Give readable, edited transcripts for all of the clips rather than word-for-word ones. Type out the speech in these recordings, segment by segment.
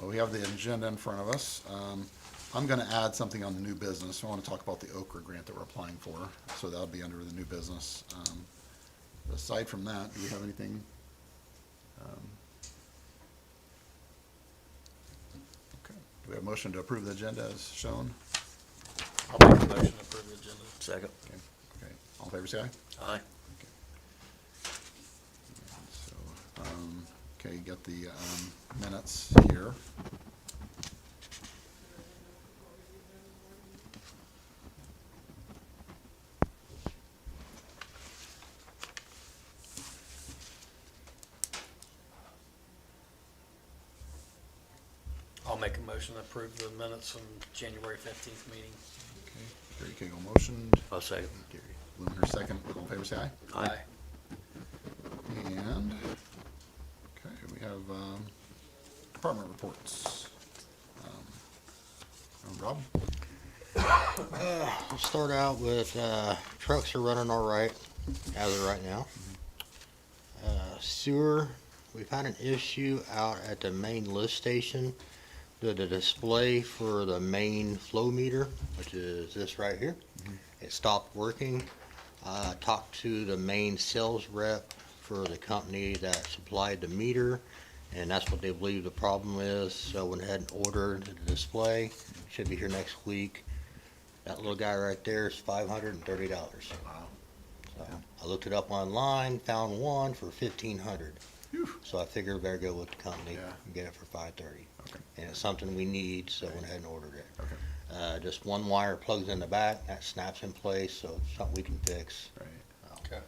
Well, we have the agenda in front of us. I'm going to add something on the new business. I want to talk about the Okra grant that we're applying for, so that'll be under the new business. Aside from that, do we have anything? Um, Okay. Do we have a motion to approve the agenda as shown? I'll make a motion to approve the agenda. Second. Okay. Okay. All in favor, say aye. Aye. So, okay, you got the minutes here. I'll make a motion to approve the minutes from January 15th meeting. Okay, Gary Cagle motioned. I'll second. Gary Lumenher second. All in favor, say aye. Aye. And, okay, we have department reports. Rob? We'll start out with trucks are running all right as of right now. Sewer, we've had an issue out at the main lift station. The display for the main flow meter, which is this right here, it stopped working. Talked to the main sales rep for the company that supplied the meter, and that's what they believe the problem is. So went ahead and ordered the display. Should be here next week. That little guy right there is $530. Wow. So I looked it up online, found one for $1,500. So I figured I better go with the company and get it for $530. Okay. And it's something we need, so went ahead and ordered it. Okay. Just one wire plugs in the back, that snaps in place, so it's something we can fix. Right. Okay.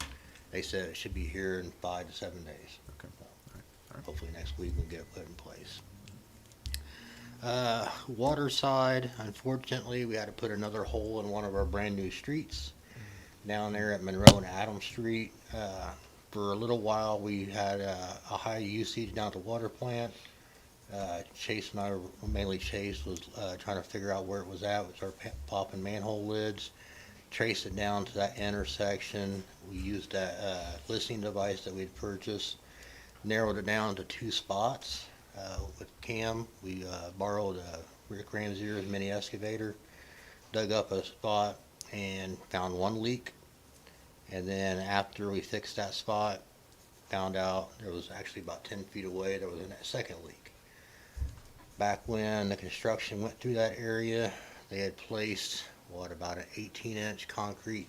They said it should be here in 5 to 7 days. Okay. So All right. hopefully next week we'll get it put in place. Water side, unfortunately, we had to put another hole in one of our brand new streets down there at Monroe and Adams Street. For a little while, we had a high usage down at the water plant. Chase and I, mainly Chase, was trying to figure out where it was at. We started popping manhole lids, traced it down to that intersection. We used that listening device that we'd purchased, narrowed it down to 2 spots. With Cam, we borrowed Rick Ramsey's mini excavator, dug up a spot, and found one leak. And then after we fixed that spot, found out there was actually about 10 feet away, there was a second leak. Back when the construction went through that area, they had placed, about an 18-inch concrete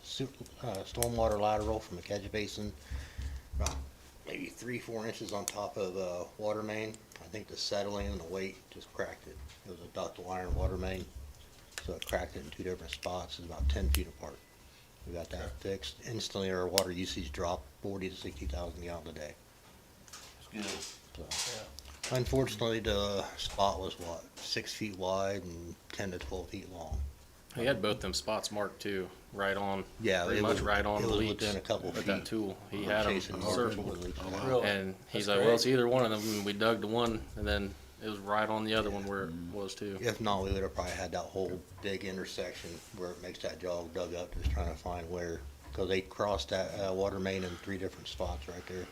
stormwater lateral from the catch basin, about maybe 3-4 inches on top of the water main. I think the settling and the weight just cracked it. It was a ductile iron water main, so it cracked it in 2 different spots. It's about 10 feet apart. We got that fixed. Instantly, our water usage dropped 40 to 60,000 gallons a day. That's good. So, unfortunately, the spot was 6 feet wide and 10 to 12 feet long. He had both them spots marked too, right on. Yeah, pretty it much was, right on it the was leaks within a couple with feet. that tool. He had them Chasing circled, Really? and he's That's like, great. "Well, it's either one of them." And we dug the one, and then it was right on the other one where it was too. If not, we would have probably had that whole big intersection where it makes that jog dug up, just trying to find where, because they crossed that water main in 3 different spots right there.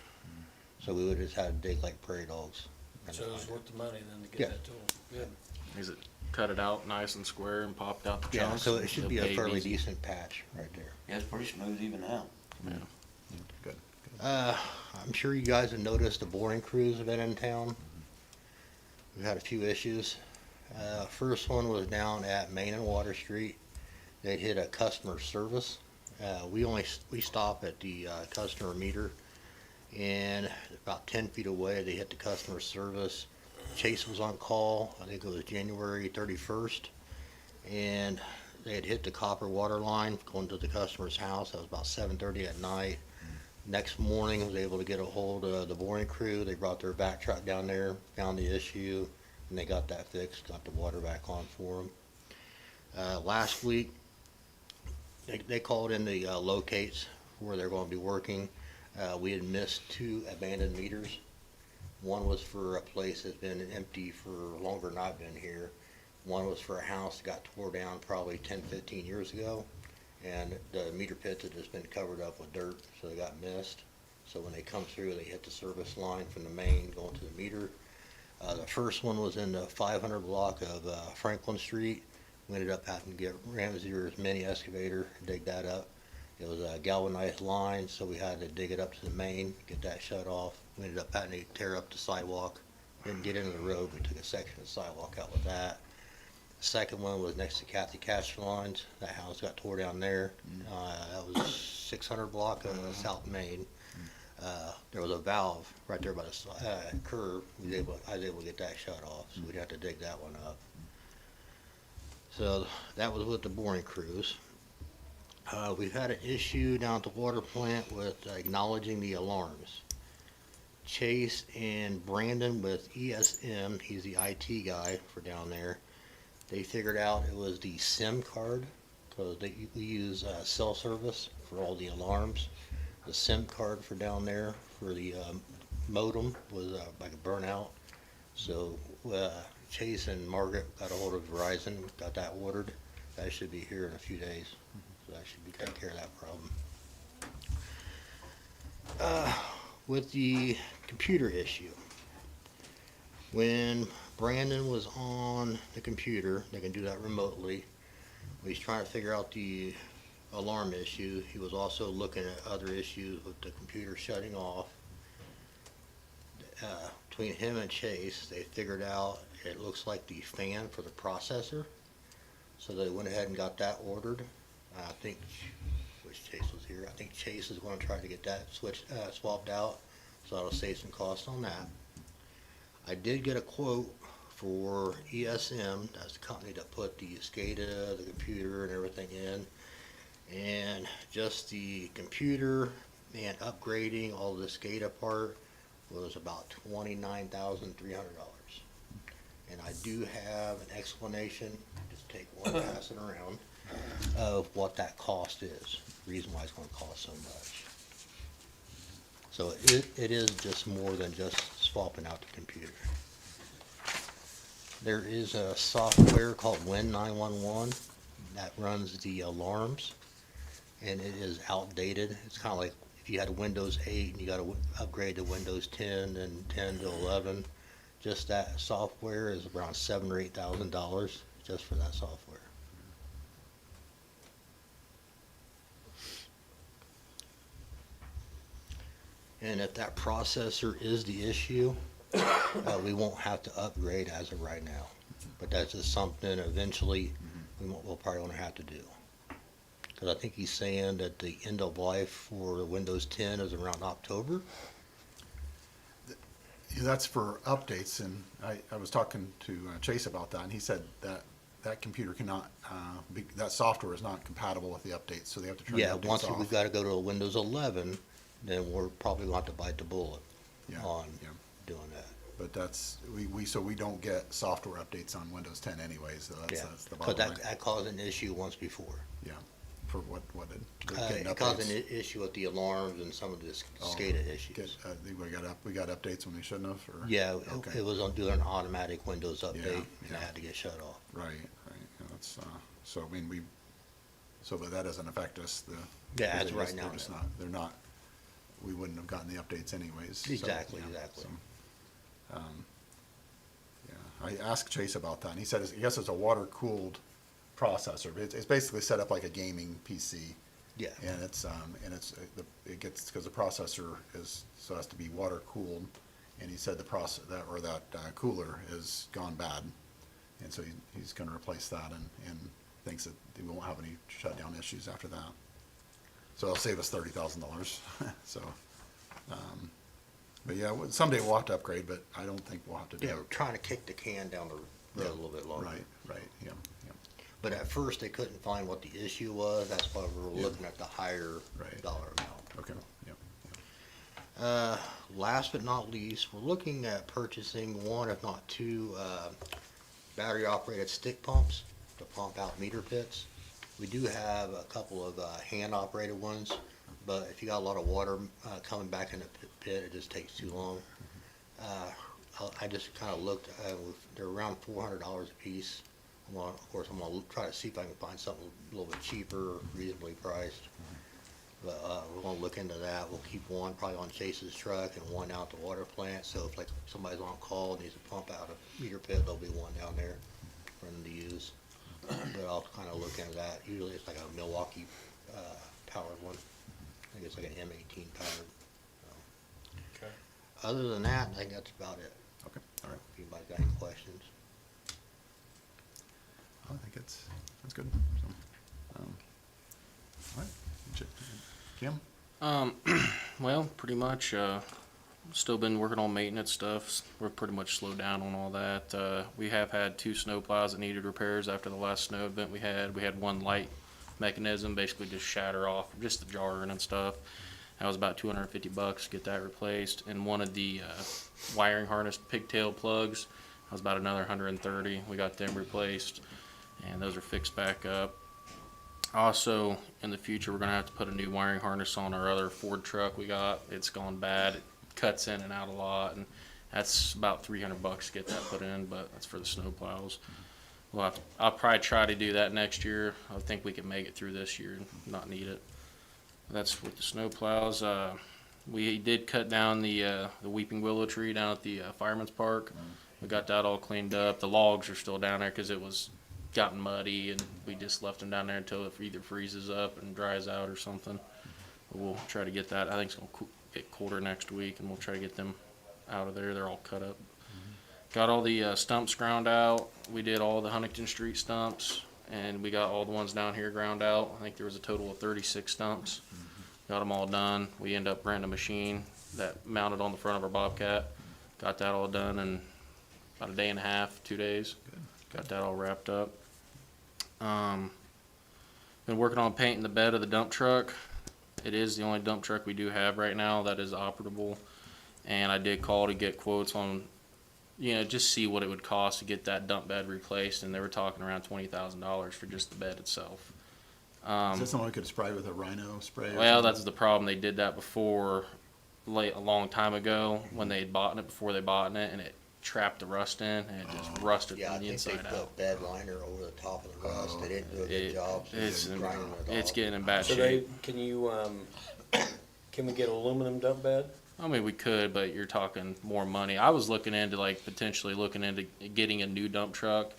So we would have just had to dig like prairie dogs. So it was worth the money then to get Yeah. that tool. Good. He's cut it out nice and square and popped out the Yeah, chunks. so it should It'll be a pave fairly easy. decent patch right there. Yeah, it's pretty smooth even now. Yeah. Good. I'm sure you guys have noticed the boring crews have been in town. We've had a few issues. First one was down at Main and Water Street. They hit a customer service. We stop at the customer meter, and about 10 feet away they hit the customer service. Chase was on call. I think it was January 31st, and they had hit the copper water line going to the customer's house. That was about 7:30 at night. Next morning, I was able to get a hold of the boring crew. They brought their back truck down there, found the issue, and they got that fixed, got the water back on for them. Last week, they called in the locates where they're going to be working. We had missed 2 abandoned meters. One was for a place that's been empty for longer than I've been here. One was for a house that got tore down probably 10, 15 years ago. And the meter pits had just been covered up with dirt, so they got missed. So when they come through, they hit the service line from the main going to the meter. The first one was in the 500 block of Franklin Street. We ended up having to get Ramsey's mini excavator, dig that up. It was a galvanized line, so we had to dig it up to the main, get that shut off. We ended up having to tear up the sidewalk. Didn't get into the road, we took a section of sidewalk out with that. The second one was next to Kathy Castellan's. That house got tore down there. That was 600 block of South Main. There was a valve right there by the curb. I was able to get that shut off, so we'd have to dig that one up. So that was with the boring crews. We've had an issue down at the water plant with acknowledging the alarms. Chase and Brandon with ESM, he's the IT guy for down there, they figured out it was the SIM card, because we use cell service for all the alarms. The SIM card for down there for the modem was like a burnout. So Chase and Margaret got a hold of Verizon, got that ordered. That should be here in a few days. So that should be taking care of that problem. With the computer issue, when Brandon was on the computer, they can do that remotely. He's trying to figure out the alarm issue. He was also looking at other issues with the computer shutting off. Between him and Chase, they figured out it looks like the fan for the processor. So they went ahead and got that ordered. I think, which Chase was here, I think Chase is going to try to get that swapped out, so that'll save some costs on that. I did get a quote for ESM, that's the company that put the SCADA, the computer and everything in, and just the computer and upgrading all the SCADA part was about $29,300. And I do have an explanation, just take one, pass it around, of what that cost is, reason why it's going to cost so much. So it is just more than just swapping out the computer. There is a software called Win911 that runs the alarms, and it is outdated. It's kind of like if you had a Windows 8 and you got to upgrade to Windows 10 and 10 to 11. Just that software is around $7,000 or $8,000 just for that software. And if that processor is the issue, we won't have to upgrade as of right now. But that's just something eventually we'll probably going to have to do. Because I think he's saying that the end of life for Windows 10 is around October. Yeah, that's for updates, and I was talking to Chase about that, and he said that that computer cannot, that software is not compatible with the updates, so they have to turn the Yeah, updates once off. we've got to go to a Windows 11, then we're probably going to have to bite the bullet Yeah, on yeah. doing that. But that's, so we don't get software updates on Windows 10 anyways, so that's, Yeah, that's the because bottom line. that caused an issue once before. Yeah, for what getting It caused an updates. issue with the alarms and some of the Oh, SCADA issues. We got updates when we shouldn't have, or? Yeah, Okay. it was on doing an automatic Windows update, and yeah. it had to get shut off. Right, yeah, that's, so I mean, but that doesn't affect us, Yeah, as they're right just- now, They're just no. they're not, we wouldn't have gotten the updates anyways. so, Exactly, yeah, exactly. so, yeah, I asked Chase about that, and he said, I guess it's a water-cooled processor, but it's basically set up like a gaming PC. Yeah, And it gets, because the processor so it has to be water-cooled, and he said that cooler is gone bad. And so he's gonna replace that and thinks that we won't have any shutdown issues after that. So it'll save us $30,000, so, but yeah, someday we'll have to upgrade, but I don't think we'll have to do yeah, it. we're trying to kick the can down the road a little bit longer. Right, yeah. But at first, they couldn't find what the issue was, that's why we were Yeah. looking at the higher Right. dollar amount. Okay, yeah. Last but not least, we're looking at purchasing one, if not two, battery-operated stick pumps to pump out meter pits. We do have a couple of hand-operated ones, but if you got a lot of water coming back in the pit, it just takes too long. I just kind of looked, they're around $400 a piece. Of course, I'm going to try to see if I can find something a little bit cheaper, reasonably priced. But, we're gonna look into that. We'll keep one probably on Chase's truck and one out at the water plant. So if like somebody's on call and needs a pump out a meter pit, there'll be one down there for them to use. But I'll kinda look into that. Usually it's like a Milwaukee, powered one. I think it's like an M18 powered. Okay. Other than that, I think that's about it. Okay, all right. If anybody's got any questions. I think that's good. So, all right. Kim? Well, pretty much, still been working on maintenance stuff. We're pretty much slowed down on all that. We have had 2 snow plows that needed repairs after the last snow event we had. We had one light mechanism basically just shatter off, just the jarring and stuff. That was about $250 to get that replaced. And one of the wiring harness pigtail plugs, that was about another $130. We got them replaced, and those are fixed back up. Also, in the future, we're gonna have to put a new wiring harness on our other Ford truck we got. It's gone bad. It cuts in and out a lot, and that's about $300 to get that put in, but that's for the snow plows. I'll probably try to do that next year. I think we can make it through this year and not need it. That's with the snow plows. We did cut down the weeping willow tree down at the Fireman's Park. We got that all cleaned up. The logs are still down there because it was gotten muddy, and we just left them down there until it either freezes up and dries out or something. But we'll try to get that. I think it's gonna get colder next week, and we'll try to get them out of there. They're all cut up. Got all the stumps ground out. We did all the Huntington Street stumps, and we got all the ones down here ground out. I think there was a total of 36 stumps. Got them all done. We ended up renting a machine that mounted on the front of our Bobcat. Got that all done in about a day and a half, 2 days. Got that all wrapped up. Been working on painting the bed of the dump truck. It is the only dump truck we do have right now that is operable. And I did call to get quotes on, just see what it would cost to get that dump bed replaced. And they were talking around $20,000 for just the bed itself. Is that something we could spray with a Rhino spray? or Well, something? that's the problem. They did that before, a long time ago when they had bought it, before they bought it, and it trapped the rust in, and it just rusted Yeah, I from the think they inside put out. bed liner over the top of the rust. They didn't do a good job. So It's they're grinding it it's off. getting in bad So shape. can you, can we get aluminum dump bed? I mean, we could, but you're talking more money. I was looking into potentially looking into getting a new dump truck,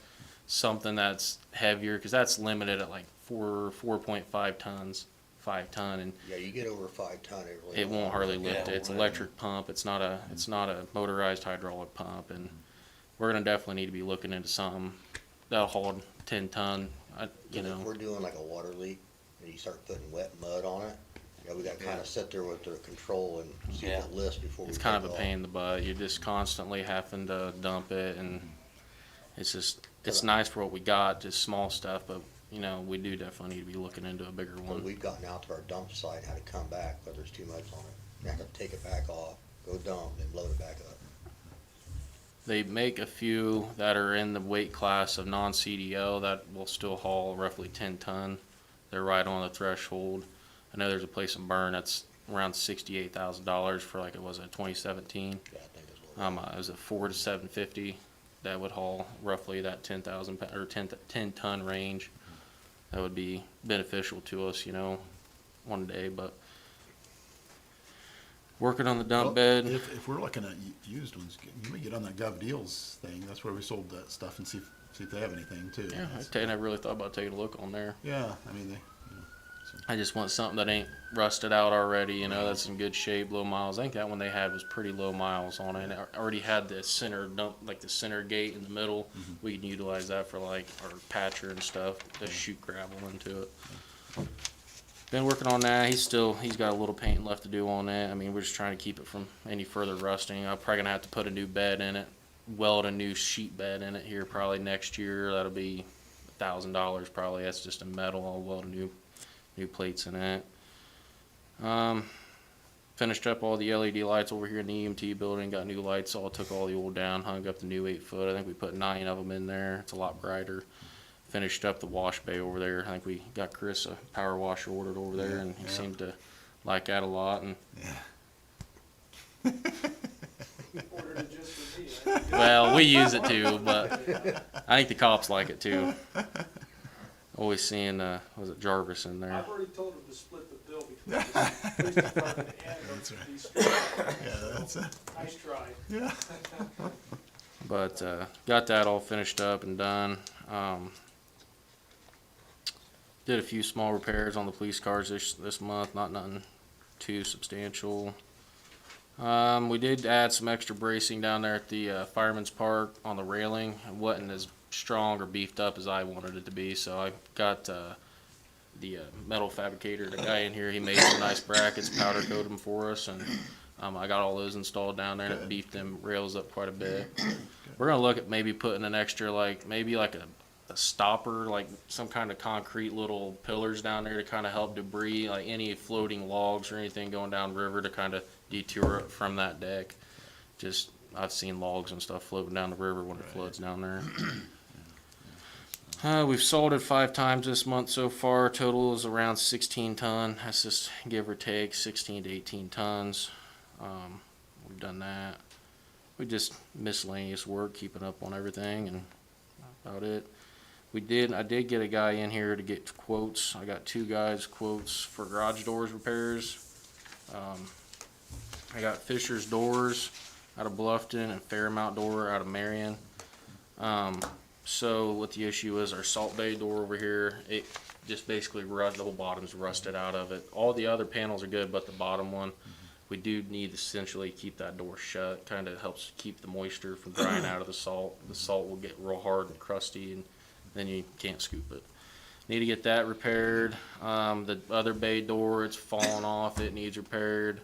something that's heavier, because that's limited at 4.5 tons, 5 ton, and Yeah, you get over 5 ton, it really. it won't hardly lift Yeah, it. It's right. electric pump. It's not a motorized hydraulic pump, and we're gonna definitely need to be looking into something that'll hold 10 ton. If we're doing like a water leak and you start putting wet mud on it, we gotta kinda sit there with the control and see if it lifts before we It's take kind of a off. pain in the butt. You're just constantly having to dump it, and it's nice for what we got, just small stuff, but we do definitely need to be looking into a bigger But one. we've gotten out to our dump site and had to come back, but there's too much on it. You have to take it back off, go dump, then load it back up. They make a few that are in the weight class of non-CDL that will still haul roughly 10 ton. They're right on the threshold. I know there's a place in Bern that's around $68,000 for it was a 2017. Yeah, I think it's a little. It was a 4 to 750 that would haul roughly that 10,000 or 10 ton range. That would be beneficial to us, one day. But working on the dump Well, bed. If we're looking at used ones, you may get on that Gov Deals thing. That's where we sold that stuff and see if they have anything too. Yeah, I never really thought about taking a look on there. Yeah, I mean, I just want something that ain't rusted out already, that's in good shape, low miles. I think that one they had was pretty low miles on it. And it already had the center dump, the center gate in the middle. We can utilize that for our patcher and stuff to shoot gravel into it. Been working on that. He's got a little paint left to do on it. I mean, we're just trying to keep it from any further rusting. I'm probably gonna have to put a new bed in it, weld a new sheet bed in it here probably next year. That'll be $1,000 probably. That's just a metal. I'll weld a new plates in it. Finished up all the LED lights over here in the EMT building. Got new lights. Took all the old down. Hung up the new 8-foot. I think we put 9 of them in there. It's a lot brighter. Finished up the wash bay over there. I think we got Chris a power washer ordered over there, and he seemed to like that a lot. And Ordered it just for me. well, we use it too, but I think the cops like it too. Always seeing was it Jarvis in there? I've already told him to split the bill between Police department and That's the right. police department. Yeah, that's it. Nice try. Yeah. But got that all finished up and done. Did a few small repairs on the police cars this month, not nothing too substantial. We did add some extra bracing down there at the Fireman's Park on the railing. It wasn't as strong or beefed up as I wanted it to be, so I got the metal fabricator, the guy in here, he made some nice brackets, powder coated them for us, and I got all those installed down there, and it beefed them rails up quite a bit. We're gonna look at maybe putting an extra, maybe a stopper, like some kind of concrete little pillars down there to kind of help debris, like any floating logs or anything going down river to kind of detour it from that deck. Just, I've seen logs and stuff floating down the river when it floods down there. We've salted 5 times this month so far. Total is around 16 ton. That's just give or take 16 to 18 tons. We've done that. We just miscellaneous work, keeping up on everything, and about it. I did get a guy in here to get quotes. I got 2 guys quotes for garage doors repairs. I got Fisher's Doors out of Bluffton and Fairmount Door out of Marion. So what the issue is, our Salt Bay door over here, it just basically the whole bottom's rusted out of it. All the other panels are good, but the bottom one, we do need to essentially keep that door shut. Kind of helps keep the moisture from drying out of the salt. The salt will get real hard and crusty, and then you can't scoop it. Need to get that repaired. The other bay door, it's falling off. It needs repaired.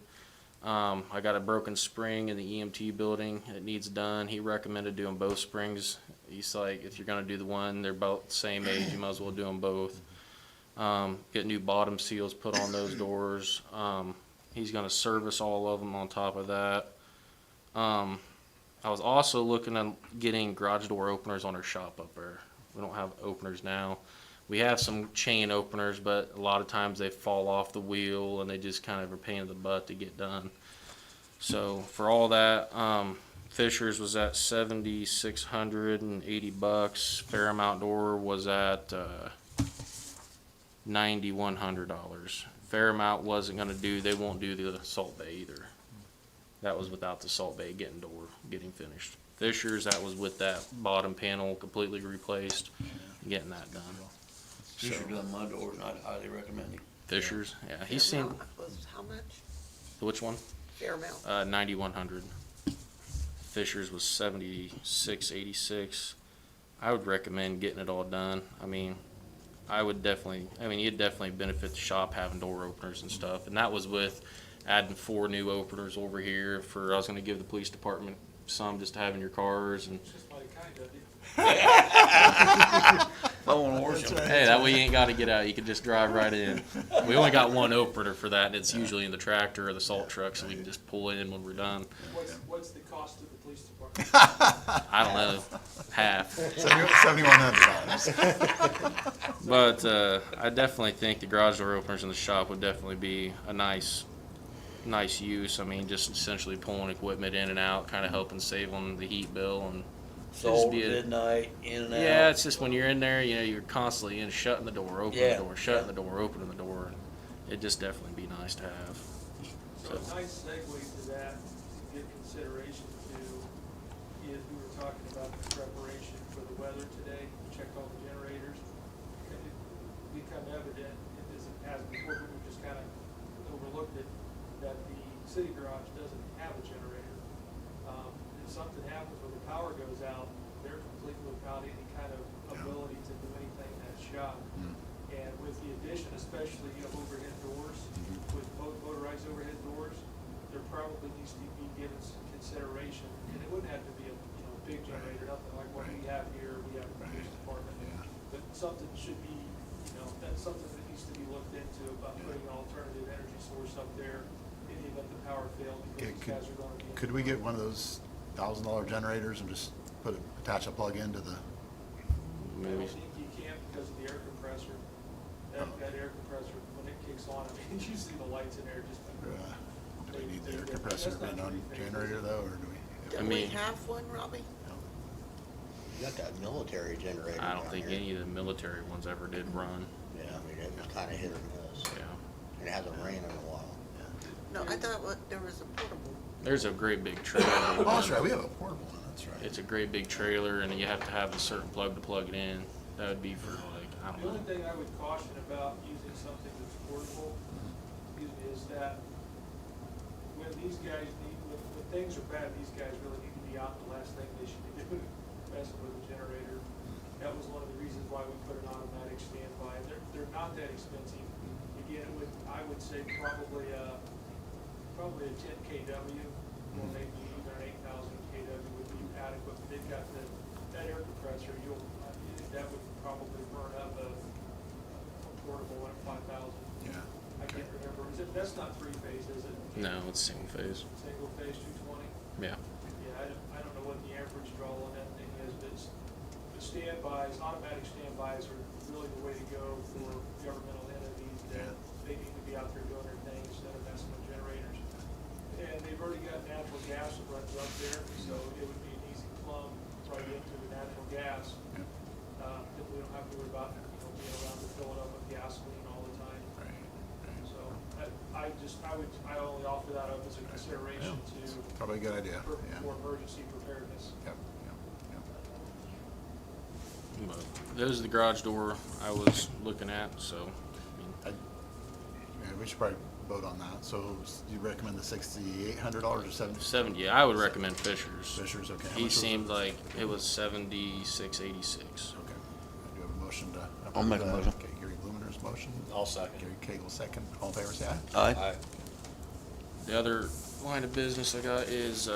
I got a broken spring in the EMT building. It needs done. He recommended doing both springs. He's like, if you're gonna do the one, they're both the same age, you might as well do them both. Get new bottom seals put on those doors. He's gonna service all of them on top of that. I was also looking at getting garage door openers on our shop up there. We don't have openers now. We have some chain openers, but a lot of times they fall off the wheel and they just kind of are a pain in the butt to get done. So for all that, Fisher's was at $7,680. Fairmount Door was at $9,100. Fairmount wasn't gonna do. They won't do the Salt Bay either. That was without the Salt Bay getting finished. Fisher's, that was with that bottom panel completely replaced, getting that done. Fisher done my doors, and I'd highly recommend him. Fisher's, yeah, he's seen, Fairmount was how much? which one? Fairmount. 9,100. Fisher's was 7686. I would recommend getting it all done. I mean, it'd definitely benefit the shop having door openers and stuff. And that was with adding 4 new openers over here I was gonna give the police department some just to have in your cars, and It's just mighty kind of you. I wanna worship. hey, that way you ain't gotta get out. You can just drive right in. We only got 1 opener for that, and it's usually in the tractor or the salt truck, so we can just pull in when we're done. What's the cost of the police department? I don't know, half. $7,100. But I definitely think the garage door openers in the shop would definitely be a nice use. I mean, just essentially pulling equipment in and out, kind of helping save on the heat bill, and Salt, be a- midnight, in and out. yeah, it's just when you're in there, you're constantly shutting the door, opening Yeah, the door, shutting yeah. the door, opening the door, and it'd just definitely be nice to have. So a nice segue to that, to give consideration to, is we were talking about the preparation for the weather today, checked all the generators. And it become evident, as it has before, but we just kind of overlooked it, that the city garage doesn't have a generator. If something happens when the power goes out, they're completely without any kind of ability to do anything in that shop. And with the addition, especially of overhead doors, with motorized overhead doors, there probably needs to be given some consideration. And it wouldn't have to be a big generator, nothing like what we have here, we have in the police department. But something should be, that's something that needs to be looked into about putting an alternative energy source up there in the event the power failed, because these guys are gonna be. Could we get one of those $1,000 generators and just attach a plug into the? I don't think you can because of the air compressor. That air compressor, when it kicks on, you see the lights in there just. Do we need the air compressor to be on generator though, or do we? Don't we have one, Robbie? You got that military generator I don't down think here. any of the military ones ever did run. Yeah, I mean, it was kind of hit or miss. Yeah. and it hasn't rained in a while. No, I thought there was a portable. There's a great big trailer. Oh, that's right, we have a portable one, that's right. It's a great big trailer, and you have to have a certain plug to plug it in. That would be for like, I don't The only know. thing I would caution about using something that's portable, excuse me, is that when these guys need, when things are bad, these guys really need to be out. The last thing they should be doing is messing with a generator. That was one of the reasons why we put an automatic standby. They're not that expensive. Again, I would say probably a 10 kW, or maybe even an 8,000 kW would be adequate. They've got that air compressor, that would probably burn up a portable one at 5,000. Yeah. I can't remember, that's not three-phase, is it? No, it's single phase. Single phase 220? Yeah. Yeah, I don't know what the average draw on that thing is, but the standbys, automatic standbys are really the way to go for governmental entities. That they need to be out there doing their thing instead of messing with generators. And they've already got natural gas that runs up there, so it would be an easy plumb right into the natural gas. Yeah. That we don't have to worry about, being around to fill it up with gasoline all the time. Right, right. So I only offer that up as a consideration to, Probably a good idea, for yeah. emergency preparedness. Yep, yep, yep. But those are the garage door I was looking at, so, I mean, Yeah, we should probably vote on that. So you recommend the $6,800 or 70? 70, I would recommend Fisher's. Fisher's, okay. How much He was it? seemed like it was 76.86. Okay. Do you have a motion to? I'll make a approve that? motion. Okay, Gary Blumenauer's motion. I'll second. Gary Cagle second. All in favor, say aye. Aye. The other line of business I got is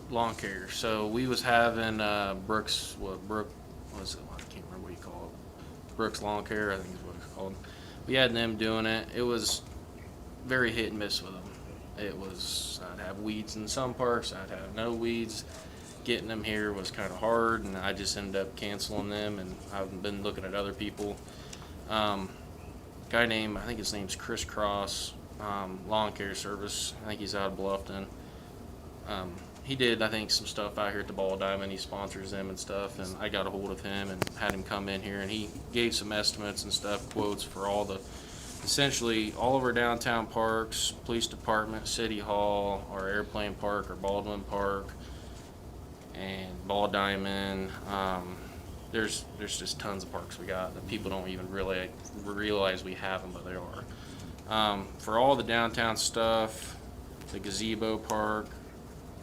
lawn care. So we was having Brooks, what was it? I can't remember what you call it. Brooks Lawn Care, I think is what it's called. We had them doing it. It was very hit and miss with them. It was, I'd have weeds in some parks, I'd have no weeds. Getting them here was kind of hard, and I just ended up canceling them, and I've been looking at other people. Guy named, I think his name's Chris Cross, Lawn Care Service. I think he's out of Bluffton. He did, I think, some stuff out here at the Ball Diamond. He sponsors them and stuff, and I got a hold of him and had him come in here, and he gave some estimates and stuff, quotes for all the, essentially all of our downtown parks, police department, city hall, our airplane park, our Baldwin Park, and Ball Diamond. There's just tons of parks we got that people don't even really realize we have them, but they are. For all the downtown stuff, the gazebo park,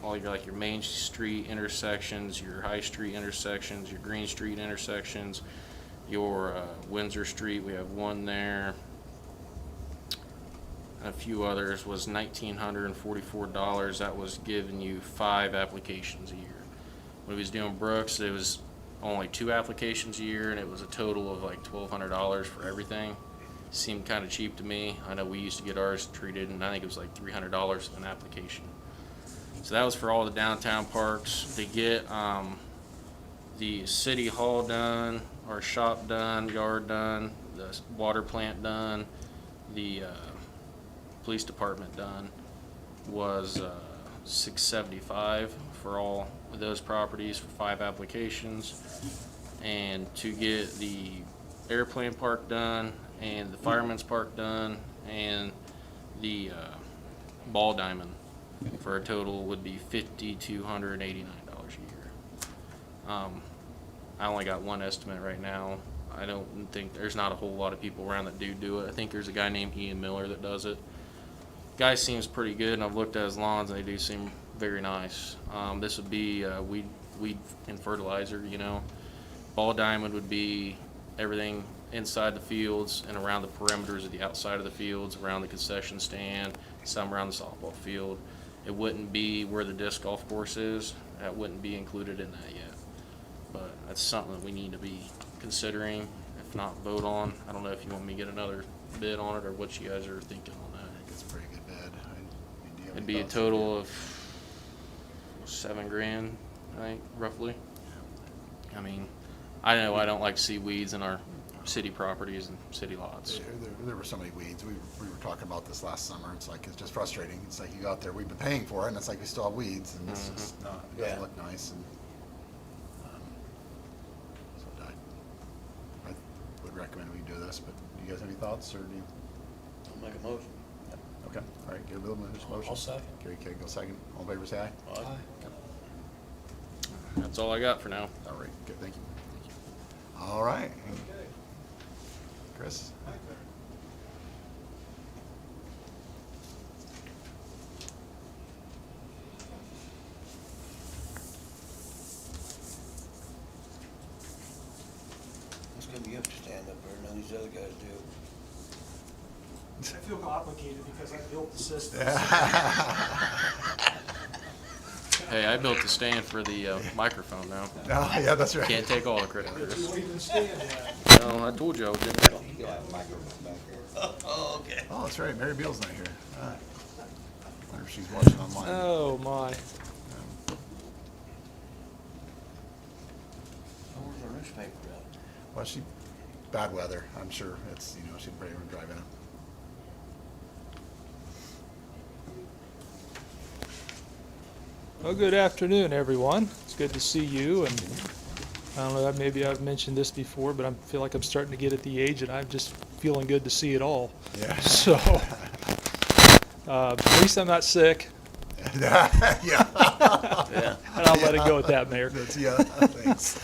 all your Main Street intersections, your High Street intersections, your Green Street intersections, your Windsor Street, we have one there. A few others was $1,944. That was giving you 5 applications a year. When we was doing Brooks, it was only 2 applications a year, and it was a total of like $1,200 for everything. Seemed kind of cheap to me. I know we used to get ours treated, and I think it was like $300 an application. So that was for all the downtown parks. To get the city hall done, our shop done, yard done, the water plant done, the police department done, was $675 for all of those properties for 5 applications. And to get the airplane park done, and the fireman's park done, and the Ball Diamond, for a total would be $5,289 a year. I only got one estimate right now. I don't think, there's not a whole lot of people around that do it. I think there's a guy named Ian Miller that does it. Guy seems pretty good, and I've looked at his lawns, and they do seem very nice. This would be weed and fertilizer, Ball Diamond would be everything inside the fields and around the perimeters of the outside of the fields, around the concession stand, some around the softball field. It wouldn't be where the disc golf course is. That wouldn't be included in that yet. But that's something that we need to be considering, if not vote on. I don't know if you want me to get another bid on it or what you guys are thinking on that. I think it's a pretty good bid. Do you have It'd any be a thoughts? total of $7,000, I think, roughly. I mean, I know I don't like to see weeds in our city properties and city lots. There were so many weeds. We were talking about this last summer. It's just frustrating. It's like you go out there, we've been paying for it, and it's like we still have weeds, and it's just not, it doesn't Yeah. look nice. And so I would recommend we do this, but do you guys have any thoughts, or do you? I'll Make a motion. Okay, all right, Gary Bill moves motion. I'll second. Gary Keg will second. All in favor, say aye. All right. That's all I got for now. All right, good, thank you. Thank you. All right, Okay. Chris? It's gonna be you have to stand up there, none of these other guys do. I feel complicated because I built the system. Hey, I built the stand for the microphone now. Oh, yeah, that's right. Can't take all the credit for But you this. won't even stand that. No, I told you I was in You got a microphone back there. Oh, okay. Oh, that's right, Mary Beal's not here. Ah. Wonder if she's watching online. Oh, my. Oh, where's our newspaper at? Well, bad weather, I'm sure. It's, she'd probably even drive in. Well, good afternoon, everyone. It's good to see you, and I don't know, maybe I've mentioned this before, but I feel like I'm starting to get at the age, and I'm just feeling good to see it all. Yeah. So, at least I'm not sick, Yeah. Yeah. and I'll let it go at that, Mayor. Yeah, thanks.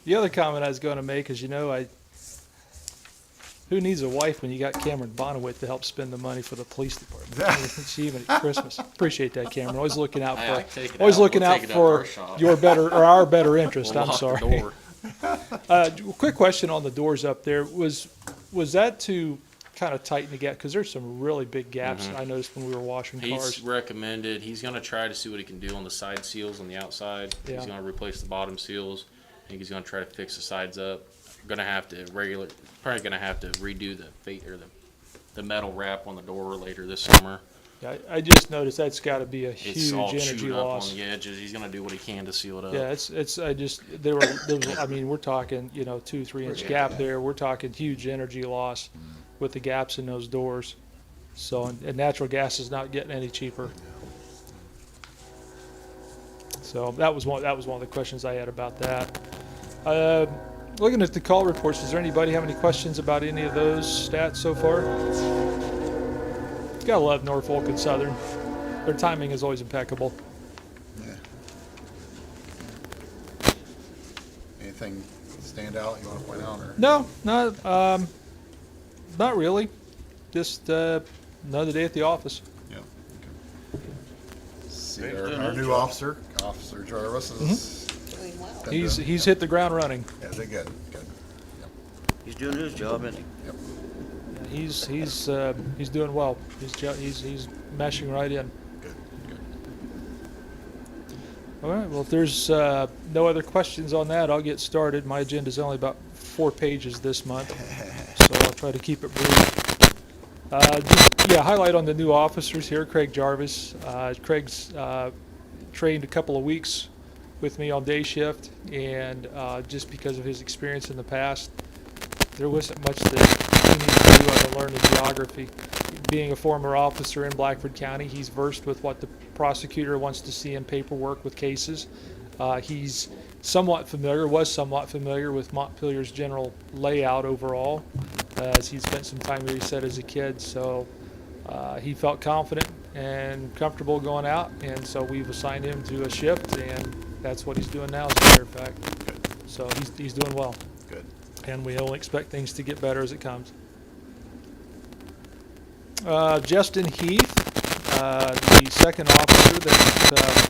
The other comment I was going to make is, who needs a wife when you got Cameron Bonowit to help spend the money for the police department? She even at Christmas. Appreciate that, Cameron. Always looking out Hey, I for, can take it always out. looking We'll out take it out for first shot. your better or our better interest. We'll I'm lock the sorry. door. Quick question on the doors up there. Was that to kind of tighten the gap? Because there's some really big gaps I noticed when we were washing He's cars. recommended, he's gonna try to see what he can do on the side seals on the outside. Yeah. He's gonna replace the bottom seals. I think he's gonna try to fix the sides up. Probably gonna have to redo the metal wrap on the door later this summer. Yeah, I just noticed that's got to be a It's huge all energy chewed up loss. on the edges. He's gonna do what he can to seal it up. Yeah, I mean, we're talking, 2-3 inch gap there. We're talking huge energy loss with the gaps in those doors. So, and natural gas is not getting any cheaper. So that was one of the questions I had about that. Looking at the call reports, does there anybody have any questions about any of those stats so far? Gotta love Norfolk and Southern. Their timing is always impeccable. Yeah. Anything stand out you want to point out, or? No, not really. Just another day at the office. Yeah. Okay. See, Great, our doing our his new job. Officer Jarvis is. Doing well. been He's doing- hit the ground running. Yeah, is it good? Good. He's doing his job, isn't he? Yep. He's doing well. He's meshing right in. Good. Good. All right. Well, if there's no other questions on that, I'll get started. My agenda's only about 4 pages this month, so I'll try to keep it brief. Highlight on the new officers here. Craig Jarvis. Craig's trained a couple of weeks with me on day shift, and just because of his experience in the past, there wasn't much that he needed to do on the learning geography. Being a former officer in Blackford County, he's versed with what the prosecutor wants to see in paperwork with cases. He's was somewhat familiar with Montpelier's general layout overall, as he spent some time here, he said, as a kid. So he felt confident and comfortable going out, and so we've assigned him to a shift, and that's what he's doing now, as a matter of fact. So he's doing well. Good. And we only expect things to get better as it comes. Justin Heath, the second officer that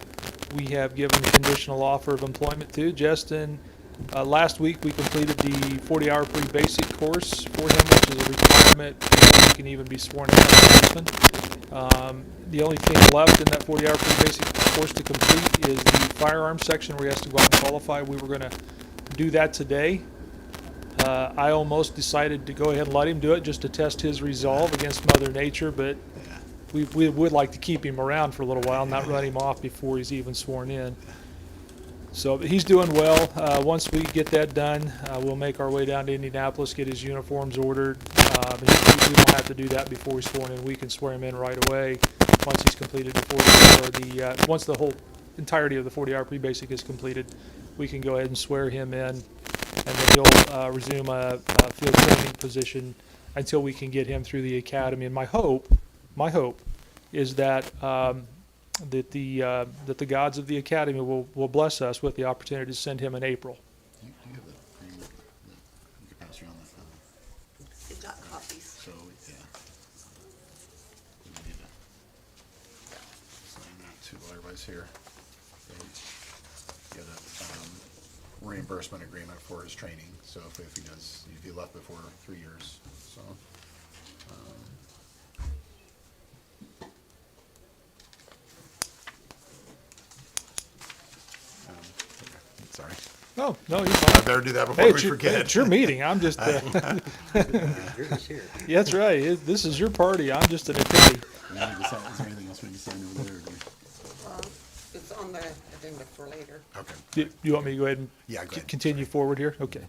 we have given a conditional offer of employment to. Justin, last week we completed the 40-hour pre-basic course for him, which is a requirement before he can even be sworn in as a policeman. The only thing left in that 40-hour pre-basic course to complete is the firearms section where he has to go out and qualify. We were going to do that today. I almost decided to go ahead and let him do it just to test his resolve against Mother Nature, but we would like to keep him around for a little while, not run him off before he's even sworn in. So but he's doing well. Once we get that done, we'll make our way down to Indianapolis, get his uniforms ordered. But we don't have to do that before he's sworn in. We can swear him in right away once he's completed once the whole entirety of the 40-hour pre-basic is completed. We can go ahead and swear him in, and then he'll resume a field training position until we can get him through the academy. And my hope is that, that the gods of the academy will bless us with the opportunity to send him in April. Do you have the agreement that you could pass around that? You've got copies. So, yeah. We need to sign that too while everybody's here. Get a reimbursement agreement for his training, so if he left before 3 years, so. Sorry. Oh, no, you're I fine. better do that Hey, before we it's your, forget. it's your meeting. I'm just, You're just here. yeah, that's right. This is your party. I'm just an attendee. We need to sign- Is there anything else we need to sign over there? Or do It's on the agenda for later. we- Okay. Do you want me to go ahead and Yeah, go ahead. continue forward here? Okay.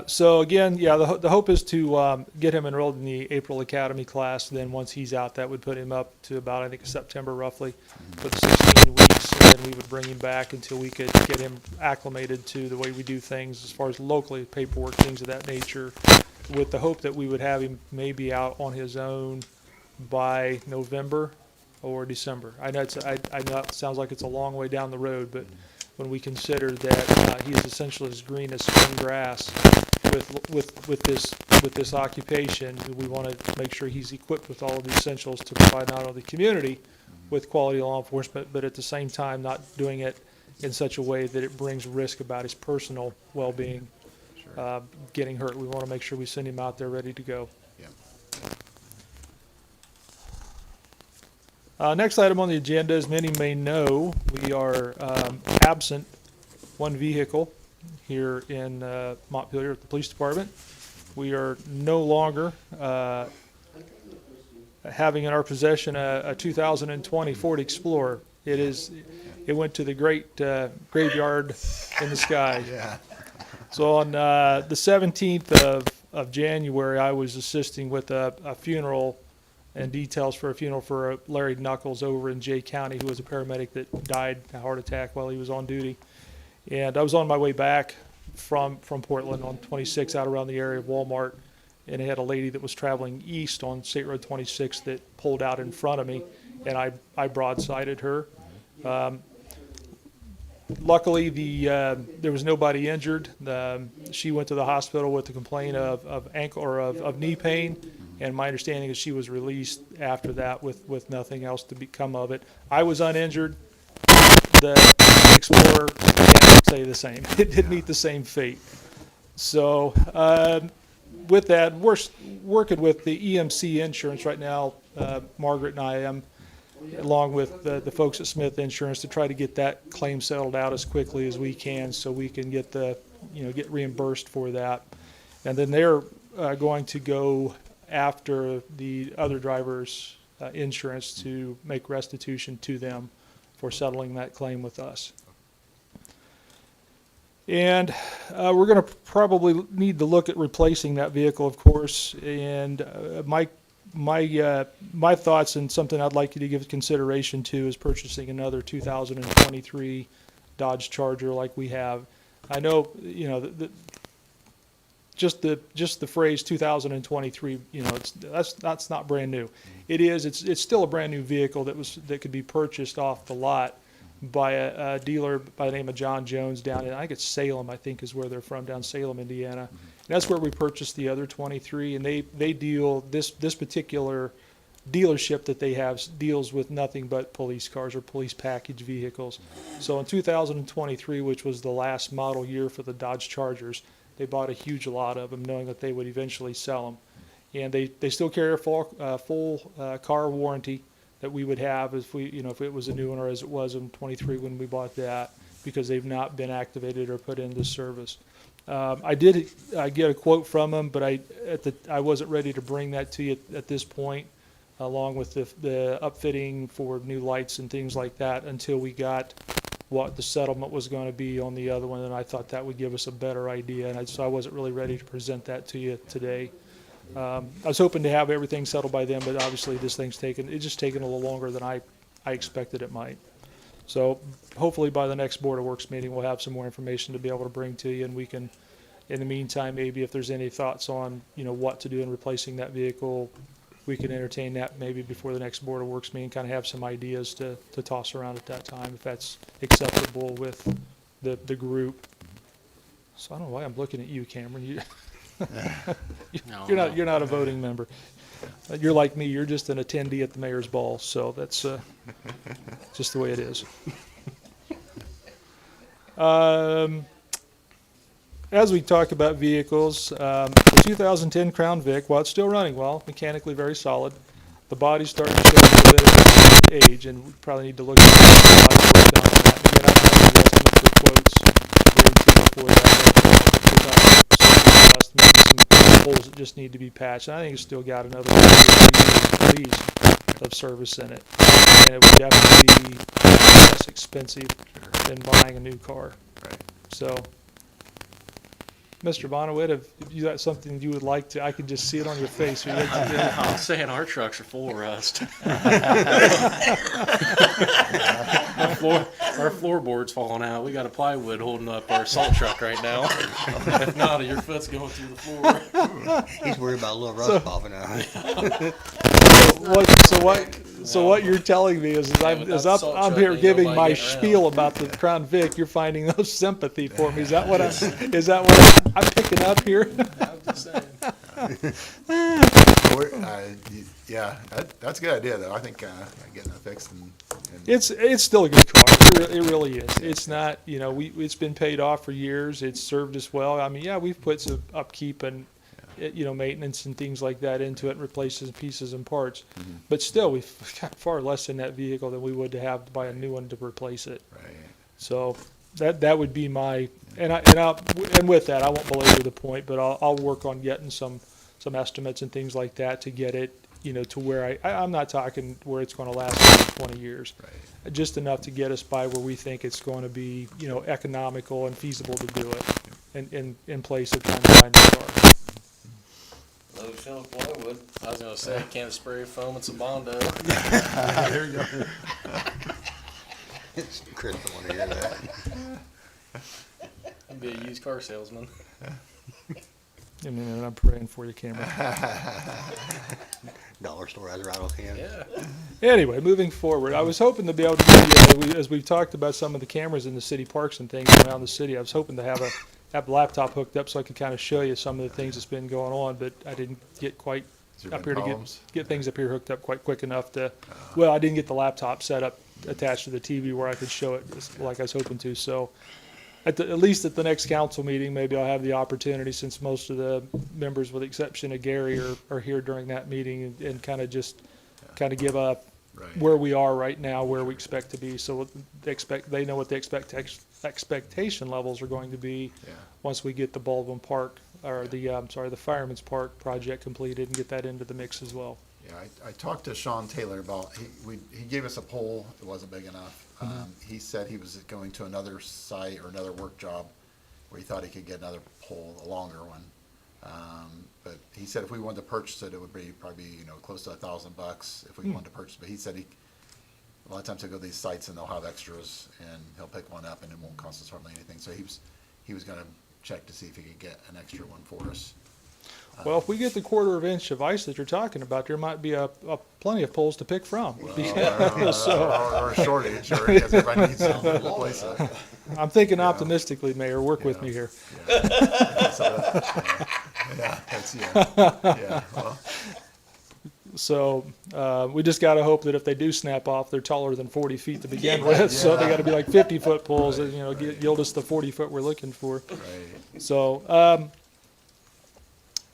So again, yeah, the hope is to get him enrolled in the April Academy class. Then once he's out, that would put him up to about, I think, September roughly, for the 16 weeks. And then we would bring him back until we could get him acclimated to the way we do things as far as locally, paperwork, things of that nature, with the hope that we would have him maybe out on his own by November or December. I know I know it sounds like it's a long way down the road, but when we consider that he is essentially as green as spring grass with this occupation, we want to make sure he's equipped with all of the essentials to provide not only the community with quality law enforcement, but at the same time not doing it in such a way that it brings risk about his personal well-being, getting hurt. We want to make sure we send him out there ready to go. Yeah. Next item on the agenda, as many may know, we are absent one vehicle here in Montpelier at the police department. We are no longer having in our possession a 2020 Ford Explorer. It went to the great graveyard in the sky. Yeah. So on the 17th of January, I was assisting with a funeral and details for a funeral for Larry Knuckles over in Jay County, who was a paramedic that died of a heart attack while he was on duty. And I was on my way back from Portland on 26 out around the area of Walmart, and I had a lady that was traveling east on State Road 26 that pulled out in front of me, and I broadsided her. Luckily, there was nobody injured. She went to the hospital with a complaint of ankle or of knee pain, and my understanding is she was released after that with nothing else to become of it. I was uninjured. The Explorer can't say the same. It didn't meet the same fate. So with that, we're working with the EMC insurance right now. Margaret and I am, along with the folks at Smith Insurance, to try to get that claim settled out as quickly as we can, so we can get get reimbursed for that. And then they're going to go after the other driver's insurance to make restitution to them for settling that claim with us. And we're going to probably need to look at replacing that vehicle, of course. And my thoughts, and something I'd like you to give consideration to, is purchasing another 2023 Dodge Charger like we have. I know, just the phrase 2023, that's not brand new. It's still a brand new vehicle that could be purchased off the lot by a dealer by the name of John Jones down in, I think it's Salem, I think is where they're from, down Salem, Indiana. And that's where we purchased the other 23, and they deal, this particular dealership that they have deals with nothing but police cars or police package vehicles. So in 2023, which was the last model year for the Dodge Chargers, they bought a huge lot of them, knowing that they would eventually sell them. And they still carry a full car warranty that we would have if it was a new one, or as it was in 23 when we bought that, because they've not been activated or put into service. I did get a quote from them, but I wasn't ready to bring that to you at this point, along with the upfitting for new lights and things like that, until we got what the settlement was going to be on the other one, and I thought that would give us a better idea, and so I wasn't really ready to present that to you today. I was hoping to have everything settled by then, but obviously it's just taken a little longer than I expected it might. So hopefully by the next Board of Works meeting, we'll have some more information to be able to bring to you, and we can in the meantime, maybe if there's any thoughts on, what to do in replacing that vehicle, we can entertain that maybe before the next Board of Works meeting, kind of have some ideas to toss around at that time, if that's acceptable with the group. So I don't know why I'm looking at you, Cameron. No, You're not a voting member. You're like me, you're just an attendee at the mayor's ball, so that's just the way it is. As we talk about vehicles, the 2010 Crown Vic, while it's still running well, mechanically very solid, the body's starting to show a little bit of age, and we probably need to look at the body work done on that. Again, I don't have any estimate for quotes, guaranteed for that, but maybe some holes that just need to be patched. I think it's still got another 2 or 3 years at least of service in it, and it would definitely be less expensive than buying a new car. Right. So, Mr. Bonowit, if you got something you would like to, I could just see it on your face. I'm saying our trucks are full of rust. Our floorboard's falling out. We got a plywood holding up our salt truck right now. If not, your foot's going through the floor. He's worried about a little rust popping out. So what you're telling me is without the salt I'm truck, here ain't giving nobody my getting around. spiel about the Crown Vic, you're finding no sympathy for me. Is that what I'm picking up here? I'm just saying. Yeah, that's a good idea, though. I think getting it fixed and It's still a good car. It really is. It's not, it's been paid off for years. It's served us well. I mean, yeah, we've put some upkeep and, maintenance and things like that into it, and replaces pieces and parts. But still, we've got far less in that vehicle than we would to have to buy a new one to replace it. right. So that would be my, and with that, I won't belabor the point, but I'll work on getting some estimates and things like that to get it, to where I'm not talking where it's going to last 20 years. Right. Just enough to get us by where we think it's going to be, economical and feasible to do it in place of trying to find a car. Low shelf plywood. I was gonna say, can of spray foam and some Bondo. There you go. Chris don't want to hear that. I'd be a used car salesman. And I'm praying for you, Cameron. Dollar store has a rattle can. Yeah. Anyway, moving forward, I was hoping to be able to give you, as we've talked about some of the cameras in the city parks and things around the city, I was hoping to have a laptop hooked up so I could kind of show you some of the things that's been going on, but I didn't get quite Has there up been here to problems? get things up here hooked up quite quick enough to, well, I didn't get the laptop set up attached to the TV where I could show it like I was hoping to. So at least at the next council meeting, maybe I'll have the opportunity, since most of the members, with the exception of Gary, are here during that meeting, and kind of give a Right. where we are right now, where we expect to be. So they know what the expectation levels are going to be Yeah. once we get the Baldwin Park, or the Fireman's Park project completed, and get that into the mix as well. Yeah, I talked to Sean Taylor about, he gave us a poll, it wasn't big enough. He said he was going to another site or another work job where he thought he could get another pole, a longer one. But he said if we wanted to purchase it, it would be probably, close to $1,000 if we wanted to purchase it. But he said a lot of times he'll go to these sites and they'll have extras, and he'll pick one up and it won't cost us hardly anything. So he was gonna check to see if he could get an extra one for us. Well, if we get the 1/4 inch of ice that you're talking about, there might be a plenty of poles to pick from. Or a shortage, or because everybody needs something to replace it. I'm thinking optimistically, Mayor. Work with me here. Well, So we just got to hope that if they do snap off, they're taller than 40 feet to begin with. So they got to be like 50-foot poles, and yield us the 40 foot we're looking for. right.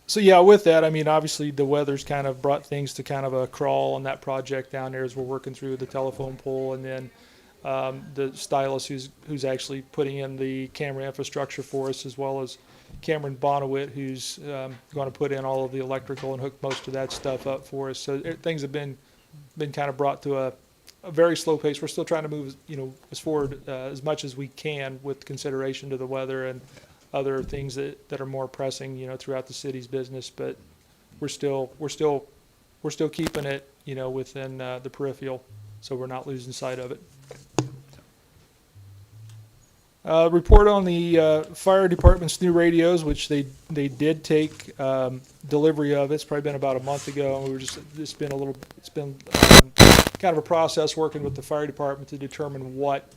So yeah, with that, I mean, obviously the weather's kind of brought things to kind of a crawl on that project down there as we're working through the telephone pole, and then the stylist who's actually putting in the camera infrastructure for us, as well as Cameron Bonowit, who's going to put in all of the electrical and hook most of that stuff up for us. So things have been kind of brought to a very slow pace. We're still trying to move, as forward as much as we can with consideration to the weather and other things that are more pressing, throughout the city's business. But we're still keeping it, within the peripheral, so we're not losing sight of it. Report on the fire department's new radios, which they did take delivery of. It's probably been about a month ago, and it's been kind of a process working with the fire department to determine what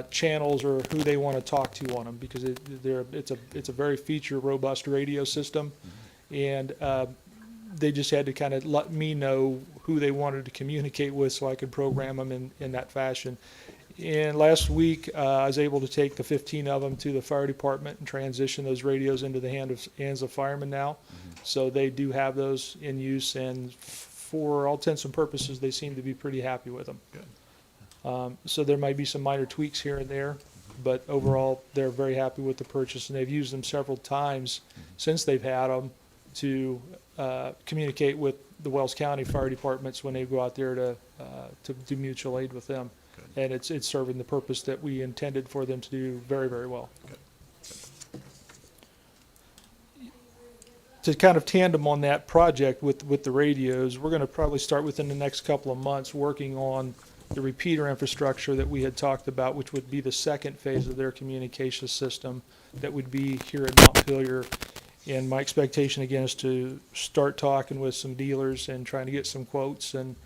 channels or who they want to talk to on them, because it's a very feature robust radio system, and they just had to kind of let me know who they wanted to communicate with so I could program them in that fashion. And last week, I was able to take the 15 of them to the fire department and transition those radios into the hands of firemen now. So they do have those in use, and for all intents and purposes, they seem to be pretty happy with them. Good. So there might be some minor tweaks here and there, but overall, they're very happy with the purchase, and they've used them several times since they've had them to communicate with the Wells County Fire Departments when they go out there to do mutual aid with them. And it's serving the purpose that we intended for them to do very, very well. To kind of tandem on that project with the radios, we're going to probably start within the next couple of months working on the repeater infrastructure that we had talked about, which would be the second phase of their communication system that would be here at Montpelier. And my expectation again is to start talking with some dealers and trying to get some quotes and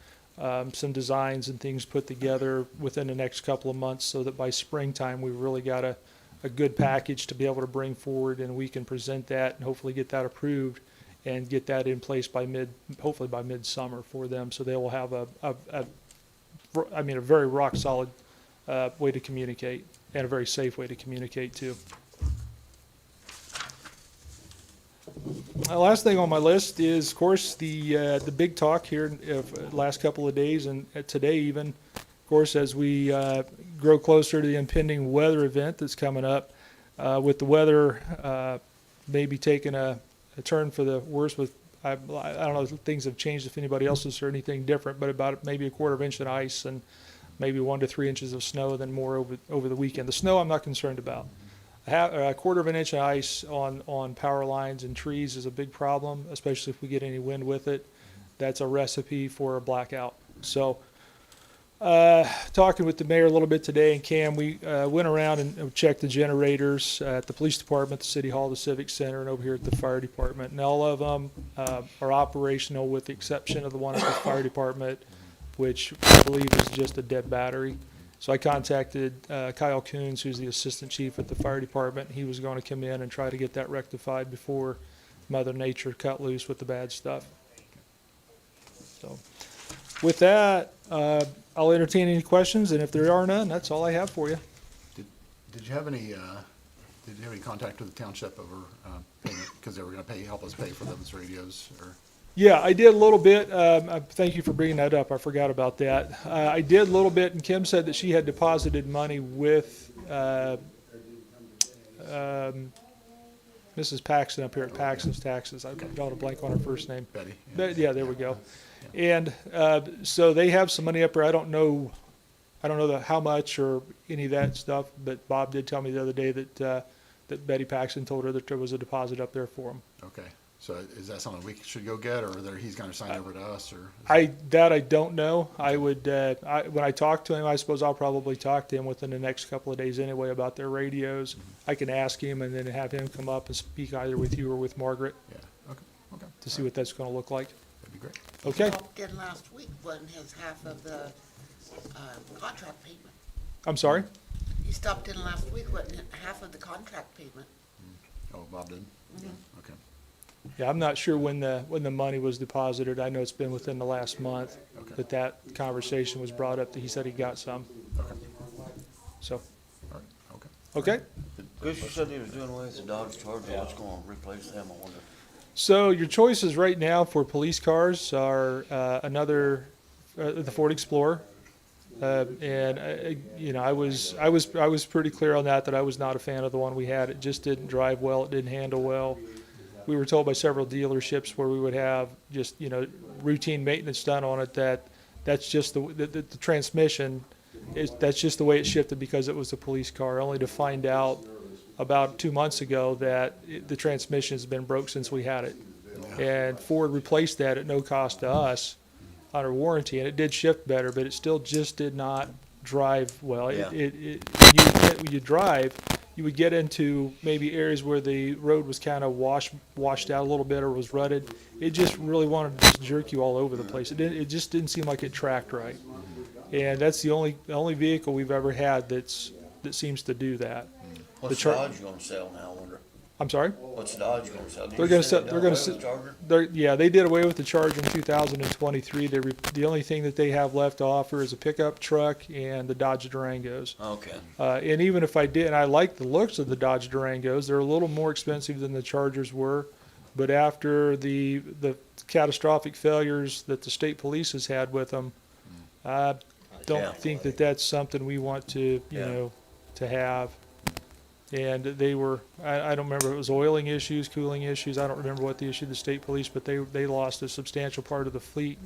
some designs and things put together within the next couple of months, so that by springtime we've really got a good package to be able to bring forward, and we can present that and hopefully get that approved and get that in place hopefully by midsummer for them, so they will have a very rock solid way to communicate, and a very safe way to communicate too. The last thing on my list is, of course, the big talk here of last couple of days and today even, of course, as we grow closer to the impending weather event that's coming up, with the weather maybe taking a turn for the worse. With I don't know if things have changed, if anybody else has heard anything different, but about maybe a quarter of an inch of ice and maybe 1 to 3 inches of snow, then more over the weekend. The snow I'm not concerned about. A quarter of an inch of ice on power lines and trees is a big problem, especially if we get any wind with it. That's a recipe for a blackout. So, talking with the mayor a little bit today, and Cam, we went around and checked the generators at the police department, the city hall, the civic center, and over here at the fire department. And all of them are operational, with the exception of the one at the fire department, which I believe is just a dead battery. So I contacted Kyle Coons, who's the assistant chief at the fire department. He was going to come in and try to get that rectified before Mother Nature cut loose with the bad stuff. So with that, I'll entertain any questions, and if there are none, that's all I have for you. Did you have any contact with the township over payment, because they were going to help us pay for those radios, or? Yeah, I did a little bit. Thank you for bringing that up. I forgot about that. I did a little bit, and Kim said that she had deposited money with Mrs. Paxton up here at Paxton's Taxes. I've drawn a blank on her first name. Betty? Yeah, there we go. And so they have some money up there. I don't know how much or any of that stuff, but Bob did tell me the other day that Betty Paxton told her that there was a deposit up there for them. Okay. So is that something we should go get, or he's going to sign over to us, or? I don't know. I would, when I talk to him, I suppose I'll probably talk to him within the next couple of days anyway about their radios. I can ask him and then have him come up and speak either with you or with Margaret Yeah, okay. to see what that's going to look like. That'd be great. Okay? Bob did last week, wasn't his half of the contract payment? I'm sorry? He stopped in last week, wasn't it half of the contract payment? Oh, Bob did? Mhm. Okay. Yeah, I'm not sure when the money was deposited. I know it's been within the last month, Okay. but that conversation was brought up that he said he got some. Okay. So, All right, okay. okay? Chris, you said he was doing away with the Dodge Charger. What's going to replace them, I wonder? So your choices right now for police cars are the Ford Explorer, and I was pretty clear on that I was not a fan of the one we had. It just didn't drive well. It didn't handle well. We were told by several dealerships where we would have just routine maintenance done on it that's just the transmission that's just the way it shifted because it was a police car. Only to find out about 2 months ago that the transmission has been broke since we had it. And Ford replaced that at no cost to us under warranty, and it did shift better, but it still just did not drive well. Yeah. When you drive, you would get into maybe areas where the road was kind of washed out a little bit or was rutted. It just really wanted to just jerk you all over the place. It just didn't seem like it tracked right. And that's the only vehicle we've ever had that seems to do that. What's char- Dodge gonna sell now, I wonder? I'm sorry? What's Dodge gonna sell? Did They're you gonna say sell- they they're done gonna away with Charger? Yeah, they did away with the Charger in 2023. The only thing that they have left to offer is a pickup truck and the Dodge Durangos. Okay. And even if I did, and I like the looks of the Dodge Durangos, they're a little more expensive than the Chargers were. But after the catastrophic failures that the state police has had with them, I don't Yeah. think that that's something we want to, Yeah. to have. And they were, I don't remember, it was oiling issues, cooling issues. I don't remember what the issue of the state police, but they lost a substantial part of the fleet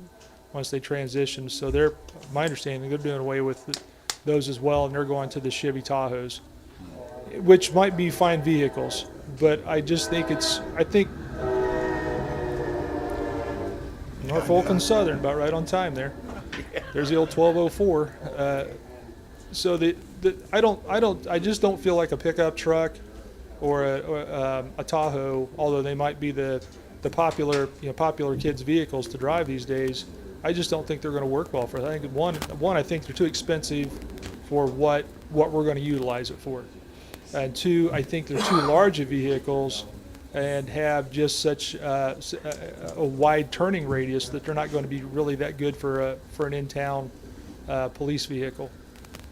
once they transitioned. So my understanding, they're doing away with those as well, and they're going to the Chevy Tahoes, which might be fine vehicles, but I just think I think Norfolk and Southern, about right on time there. There's the old 1204. So I just don't feel like a pickup truck or a Tahoe, although they might be the popular kids' vehicles to drive these days. I just don't think they're going to work well for us. I think one, I think they're too expensive for what we're going to utilize it for, and two, I think they're too large of vehicles and have just such a wide turning radius that they're not going to be really that good for an in-town police vehicle.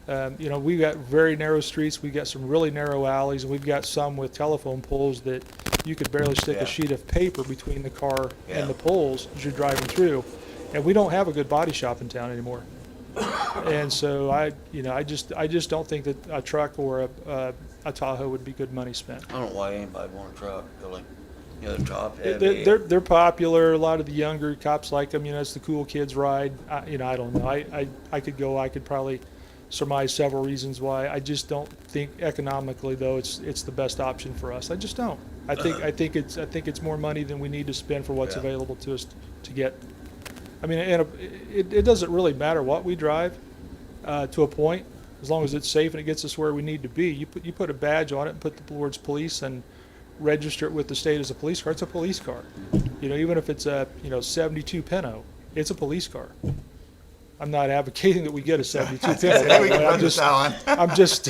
We've got very narrow streets, we've got some really narrow alleys, and we've got some with telephone poles that you could barely stick Yeah. a sheet of paper between the car Yeah. and the poles as you're driving through. And we don't have a good body shop in town anymore. And so I just don't think that a truck or a Tahoe would be good money spent. I don't know why anybody want a truck, really. The top heavy. They're popular. A lot of the younger cops like them. It's the cool kids ride. I don't know. I could probably surmise several reasons why. I just don't think economically, though, it's the best option for us. I just don't. I think it's more money than we need to spend for what's Yeah. available to us to get. I mean, it doesn't really matter what we drive to a point, as long as it's safe and it gets us where we need to be. You put a badge on it and put the words police and register it with the state as a police car. It's a police car. Even if it's a 72 Pinto, it's a police car. I'm not advocating that we get a 72 Pinto. Hey, we can run this out. I'm just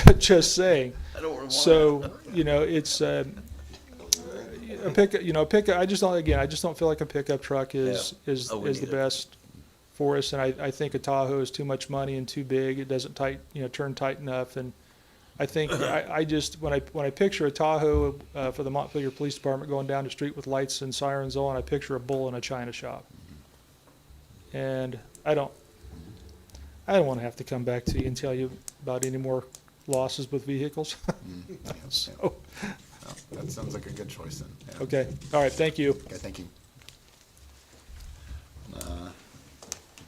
saying. I don't really want So it's a pickup. I just don't feel like a pickup truck is Yeah. is Oh, we is the need it. best for us, and I think a Tahoe is too much money and too big. It doesn't turn tight enough, and I think I just when I picture a Tahoe for the Montpelier Police Department going down the street with lights and sirens on, I picture a bull in a china shop, and I don't want to have to come back to you and tell you about any more losses with vehicles. So, Well, that sounds like a good choice then. Yeah. okay, all right, thank you. Okay, thank you.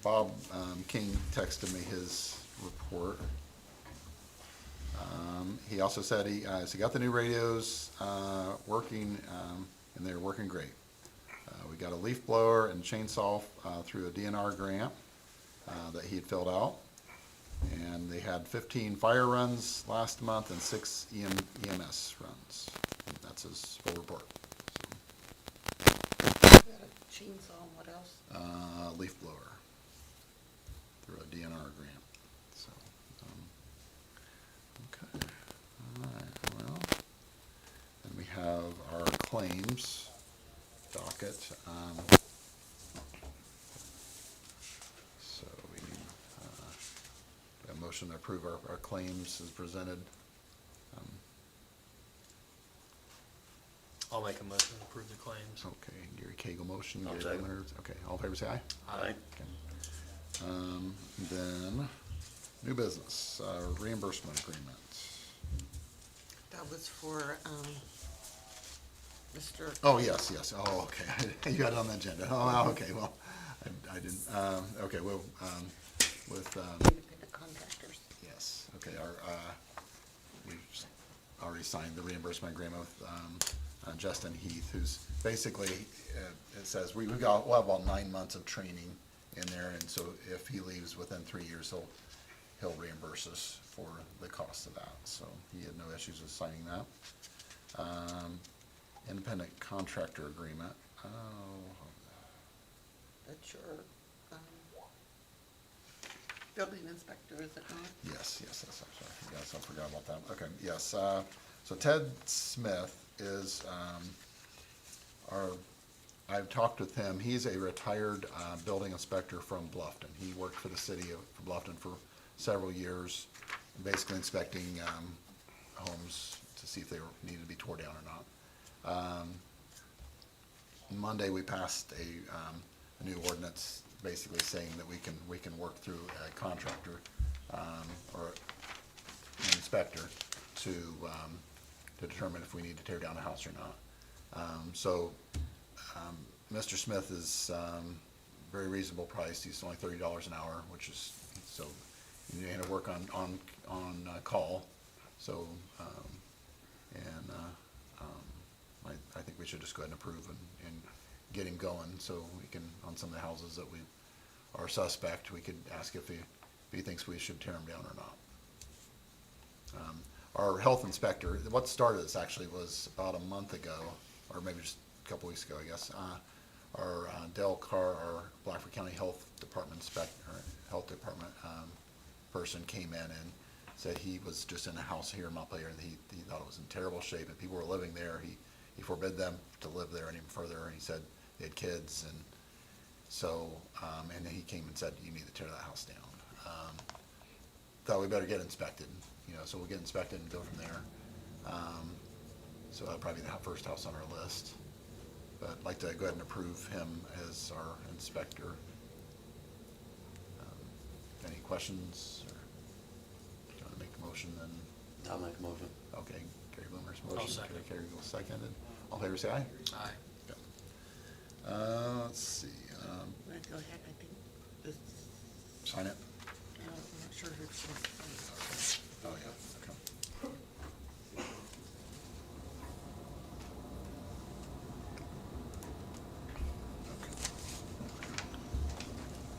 Bob King texted me his report. He also said he got the new radios working, and they're working great. We got a leaf blower and chainsaw through a DNR grant that he had filled out. And they had 15 fire runs last month and 6 EMS runs. And that's his full report. Chainsaw, what else? Leaf blower through a DNR grant. So, okay. All right, well, then we have our claims docket. So we need a motion to approve our claims as presented. I'll make a motion to approve the claims. Okay, Gary Cagle motion. I'll Gary second. Leonard. Okay, all in favor say aye. Aye. Then, new business, reimbursement agreement. That was for, Mr. Oh, yes, oh, okay, you got it on the agenda, oh, okay, well, I didn't, okay, well, with, Independent Contractors. yes, okay, we've already signed the reimbursement agreement with, Justin Heath, who's basically, it says, we'll have about 9 months of training in there, and so if he leaves within 3 years, he'll reimburse us for the cost of that, so he had no issues with signing that. Independent contractor agreement, That's your, building inspector, is it not? yes, I'm sorry, yes, I forgot about that, okay, yes, so Ted Smith is, I've talked with him, he's a retired, building inspector from Bluffton. He worked for the city of Bluffton for several years, basically inspecting, homes to see if they needed to be tore down or not. Monday, we passed a new ordinance basically saying that we can work through a contractor, or an inspector to determine if we need to tear down a house or not. Mr. Smith is very reasonable priced. He's only $30 an hour, which is, so you need to work on call. So, I think we should just go ahead and approve and get him going, so we can, on some of the houses that we are suspect, we could ask if he thinks we should tear them down or not. Our health inspector, what started this actually was about a month ago, or maybe just a couple weeks ago, I guess. Our Dale Carr, our Blackford County Health Department person came in and said he was just in a house here in Montpelier that he thought it was in terrible shape, and people were living there. He forbid them to live there any further, and he said they had kids, and so, and he came and said, you need to tear that house down. Thought we better get inspected, so we'll get inspected and go from there. So that'll probably be the first house on our list. But I'd like to go ahead and approve him as our inspector. Any questions, or do you want to make a motion then? I'll make a motion. Okay, Gary Bloomer's I'll motion. second. Gary will seconded. All in favor, say aye. Aye. Let's see, Wanna go ahead, I think, this, sign it? I'm not sure who's supposed to sign Oh, yeah, okay. it.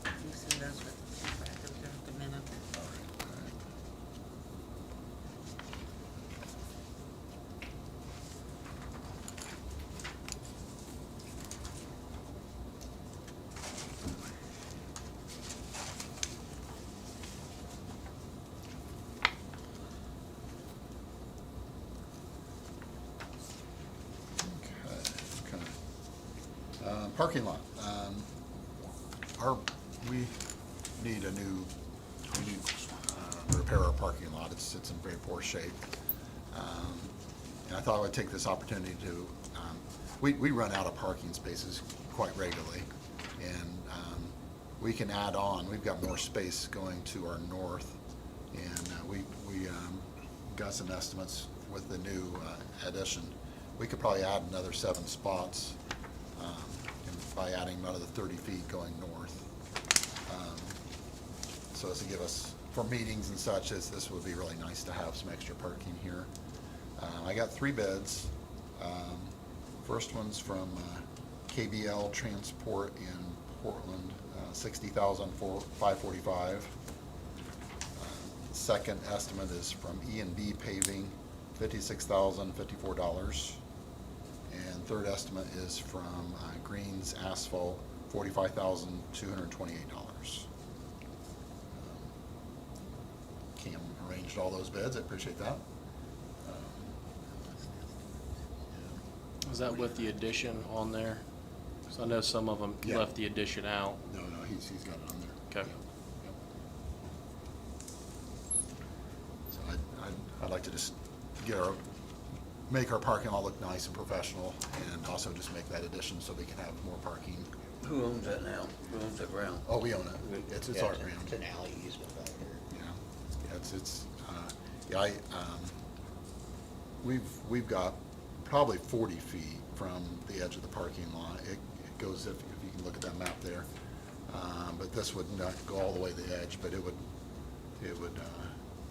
You send those with, back in the minute. All right. Okay. Parking lot. We need repair our parking lot. It's in very poor shape. And I thought I would take this opportunity to, we run out of parking spaces quite regularly. And we can add on, we've got more space going to our north. And we got some estimates with the new addition. We could probably add another 7 spots by adding another 30 feet going north. So as to give us, for meetings and such, this would be really nice to have some extra parking here. I got 3 bids. First one's from KBL Transport in Portland, $60,545. Second estimate is from E&B Paving, $56,054. And third estimate is from Greens Asphalt, $45,228. Cam arranged all those bids. I appreciate that. Is that with the addition on there? 'Cause I know some of them Yeah. left the addition out. No, he's got it on there. Okay. Yep. So I'd like to just make our parking lot look nice and professional, and also just make that addition so we can have more parking. Who owns that now? Who owns that ground? Oh, we own it. It's Yeah, our It's ground. an alley easement back there. We've got probably 40 feet from the edge of the parking lot. It goes, if you can look at that map there. But this would not go all the way to the edge, but it would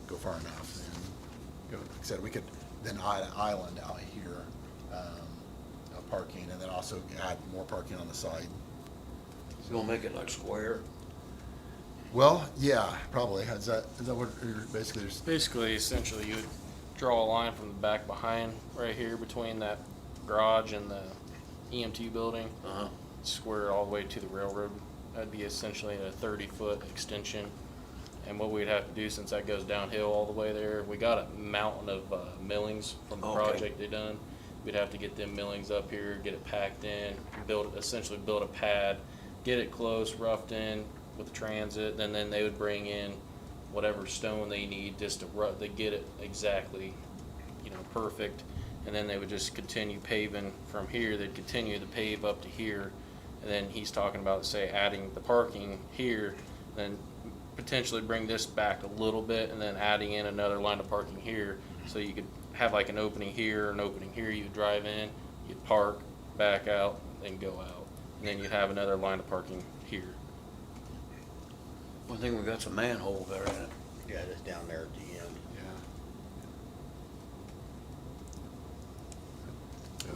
go far enough. And, like I said, we could then add an island out here, of parking, and then also add more parking on the side. You gonna make it like square? Well, yeah, probably. Is that what you're basically, Basically, essentially, you would draw a line from the back behind, right here, between that garage and the EMT building. Uh-huh. Square all the way to the railroad. That'd be essentially a 30-foot extension. And what we'd have to do, since that goes downhill all the way there, we got a mountain of millings from the Okay. project they done. We'd have to get them millings up here, get it packed in, essentially build a pad, get it close, roughed in with the transit, and then they would bring in whatever stone they need just to get it exactly, perfect. And then they would just continue paving from here. They'd continue to pave up to here. And then he's talking about, say, adding the parking here, then potentially bring this back a little bit, and then adding in another line of parking here. So you could have like an opening here, an opening here. You'd drive in, you'd park, back out, then go out. And then you'd have another line of parking here. I think we got some manhole there in it. Yeah, just down there at the end. yeah.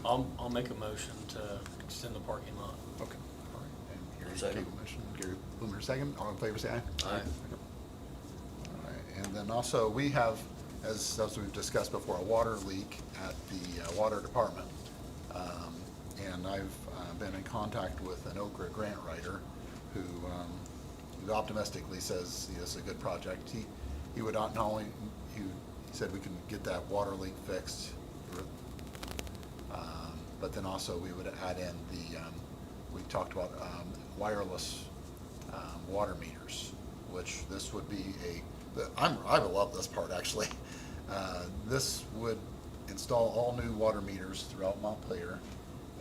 I'll make a motion to extend the parking lot. Okay. All right. And Gary Second. gave a motion. Gary Boomer, second. All in favor, say aye. Aye. All right. And then also, we have, as we've discussed before, a water leak at the water department. And I've been in contact with an Okra grant writer who optimistically says this is a good project. He would not only, he said we can get that water leak fixed, but then also we would add in we talked about wireless water meters, which this would be I would love this part actually. This would install all new water meters throughout Montpelier,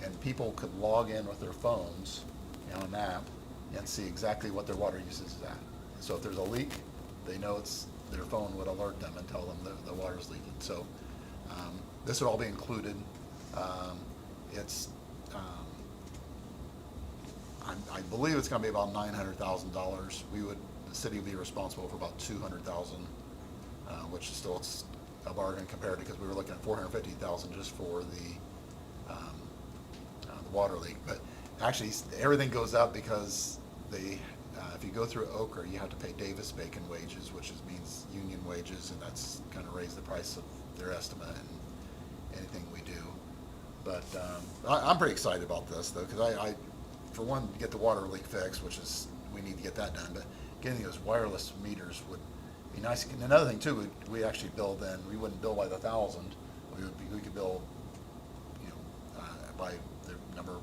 and people could log in with their phones on an app and see exactly what their water usage is at. So if there's a leak, they know their phone would alert them and tell them the water's leaking. So this would all be included. I believe it's going to be about $900,000. The city would be responsible for about $200,000, which is still a bargain compared to, because we were looking at $450,000 just for the water leak. But actually, everything goes up because if you go through Okra, you have to pay Davis-Bacon wages, which means union wages, and that's kind of raised the price of their estimate and anything we do. But I'm pretty excited about this, though, because I, for one, to get the water leak fixed, we need to get that done, but getting those wireless meters would be nice. And another thing, too, we actually bill then, we wouldn't bill by the 1,000, we could bill, by the number of,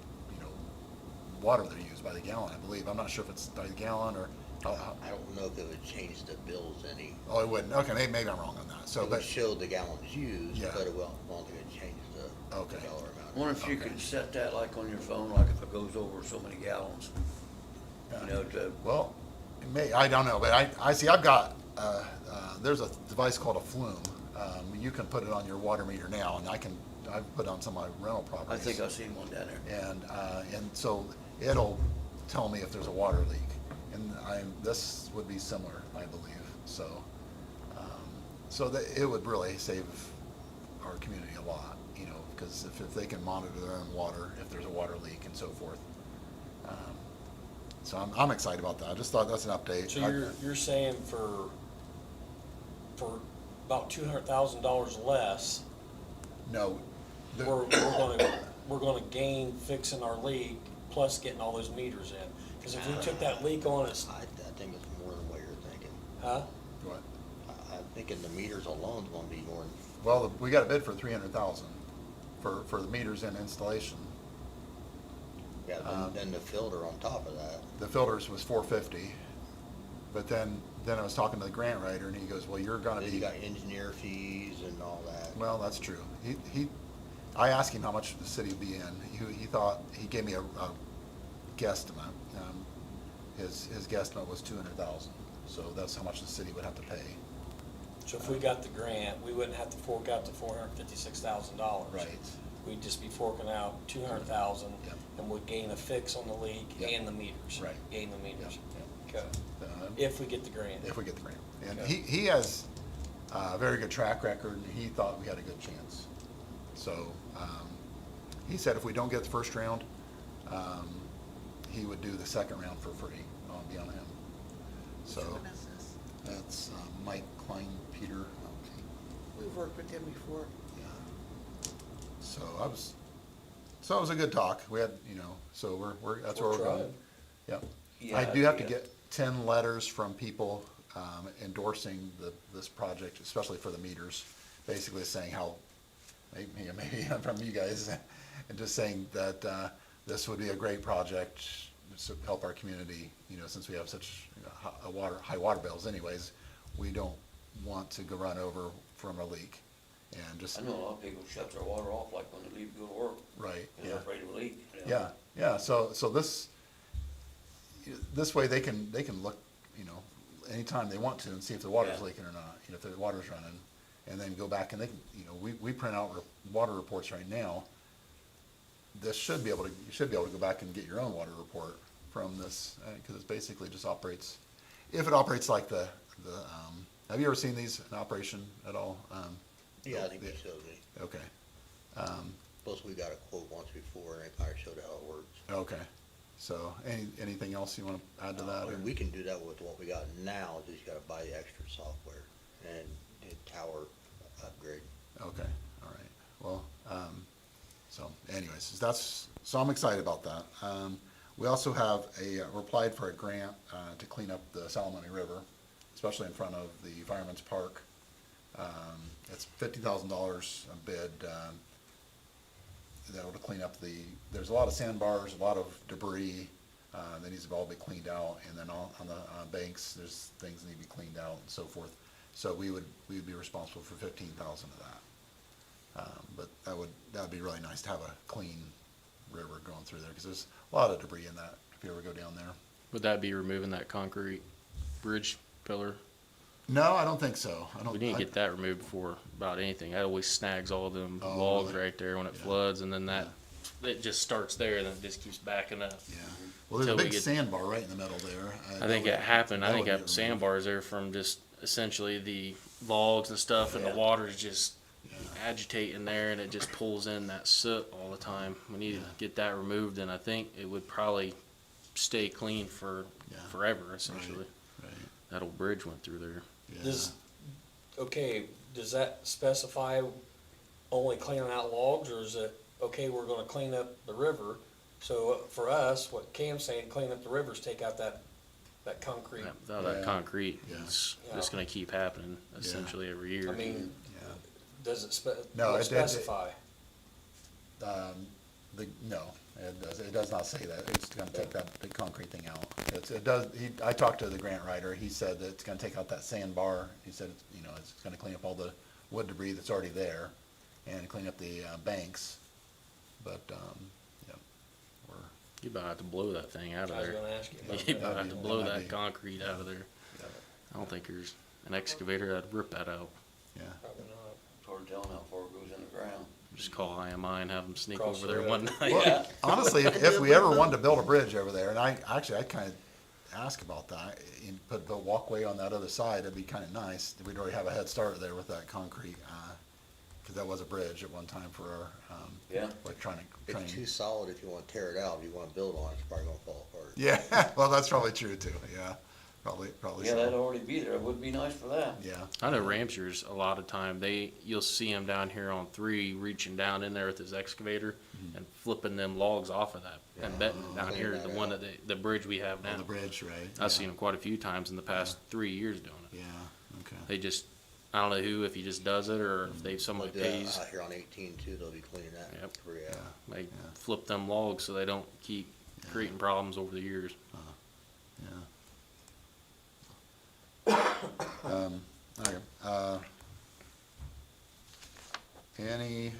water they use, by the gallon, I believe. I'm not sure if it's by the gallon or how. I don't know if it would change the bills any. Oh, it wouldn't. Okay, maybe I'm wrong on that. So, It would but show the gallons used, Yeah. but it won't change the Okay. dollar amount. I wonder if you Okay. could set that like on your phone, like if it goes over so many gallons, to, well, it may, I don't know, but I see. I've got there's a device called a flume. You can put it on your water meter now, and I've put it on some of my rental I properties. think I've seen one down there. And so it'll tell me if there's a water leak, and this would be similar, I believe. So that it would really save our community a lot, because if they can monitor their own water, if there's a water leak and so forth. So I'm excited about that. I just thought that's an update. So you're saying for about $200,000 less, No. the- we're gonna gain fixing our leak plus getting all those meters in. Because if we took that leak on, it's, I think it's more than what you're thinking. huh? What? I'm thinking the meters alone is gonna be more than, Well, we got a bid for 300,000 for the meters and installation. yeah, then the filter on top of that. The filters was 450, but then I was talking to the grant writer, and he goes, well, you're gonna Then be. you got engineer fees and all that. Well, that's true. I asked him how much the city would be in. He thought, he gave me a guesstimate. His guesstimate was 200,000, so that's how much the city would have to pay. So if we got the grant, we wouldn't have to fork out the $456,000. Right. We'd just be forking out 200,000 Yep. and would gain a fix on the leak Yep. and the meters. Right. Gain the meters. Yep, Okay. If we get the grant. If we get the grant. And Okay. he has a very good track record, and he thought we had a good chance. So, he said if we don't get the first round, he would do the second round for free, be on him. So What is this? that's Mike Klein, Peter. We've worked with him before. Yeah. So it was a good talk. We had, so that's where We're we're going. trying. Yep. Yeah, I do have to yeah. get 10 letters from people endorsing this project, especially for the meters, basically saying how, maybe from you guys, and just saying that this would be a great project to help our community, since we have such high water bills anyways. We don't want to go run over from a leak, and just, I know a lot of people shut their water off like when they leave to go to work, right, because yeah. they're afraid of a leak. Yeah, so this way they can look, anytime they want to and see if the water's Yeah. leaking or not, if the water's running, and then go back and they can, we print out water reports right now. You should be able to go back and get your own water report from this, because it basically just operates, if it operates like have you ever seen these in operation at all? Yeah, I think they showed me. Okay. Plus, we got a quote once before, and it kind of showed how it works. Okay, so anything else you want to add to that? I mean, or- we can do that with what we got now, just you gotta buy the extra software and tower upgrade. Okay, all right, well, so anyways, so I'm excited about that. We also have we applied for a grant to clean up the Salamone River, especially in front of the Fireman's Park. It's $50,000 a bid, that'll clean up there's a lot of sandbars, a lot of debris, that needs to all be cleaned out, and then on the banks, there's things that need to be cleaned out and so forth. So we would be responsible for 15,000 of that. But that would be really nice to have a clean river going through there, because there's a lot of debris in that, if you ever go down there. Would that be removing that concrete bridge pillar? No, I don't think so. We need to get that removed before about anything. That always snags all them Oh, logs really? right there when it Yeah. floods, and then it just starts there, and then it just keeps backing up. Yeah, well, there's a Till we big get- sandbar right in the middle there. I think it happened. I think that that would be sandbars there from just essentially the logs and stuff, and the Yeah. water's just Yeah. agitating there, and it just pulls in that soot all the time. We need Yeah. to get that removed, and I think it would probably stay clean for Yeah. forever, essentially. Right, That old bridge went through there. yeah. Does that specify only cleaning out logs, or is it, okay, we're gonna clean up the river? So for us, what Cam's saying, clean up the rivers, take out that concrete. Without that Yeah. concrete, Yeah. it's Yeah. just gonna keep happening essentially every year. I mean, Yeah. does it No, it- specify? No, it does not say that. It's gonna take that big concrete thing out. I talked to the grant writer, he said that it's gonna take out that sandbar. He said, it's gonna clean up all the wood debris that's already there and clean up the banks. But, yeah, You about have to blow that thing out of I was there. gonna ask you about You that. about have to blow That'd that be- concrete out of there. I don't think there's an excavator that'd rip that out. yeah. Probably not. It's hard telling how far it goes in the ground. Just call IMI and have them sneak Cross over the there road. one night. Well, honestly, if we ever wanted to build a bridge over there, and I'd kind of ask about that, and put the walkway on that other side, it'd be kind of nice. We'd already have a head start there with that concrete, because that was a bridge at one time for our, Yeah. electronic It's too training. solid if you wanna tear it out. If you wanna build on it, it's probably gonna fall apart. Yeah, well, that's probably true too, yeah, probably Yeah, that'd so, already be there. It would be nice for that. yeah. I know Ramsey's a lot of time, you'll see him down here on 3 reaching down in there with his excavator Mm-hmm. and flipping them logs off of that and betting it down Clean here, that the one out. the bridge we have Oh, now. the bridge, right. I've seen him quite a few times in the past 3 years doing it. Yeah, okay. They just, I don't know if he just does it or if somebody But, pays. out here on 18 too, they'll be cleaning that. Yep. debris out. They flip them logs so they don't keep creating problems over the years. Yeah. Okay,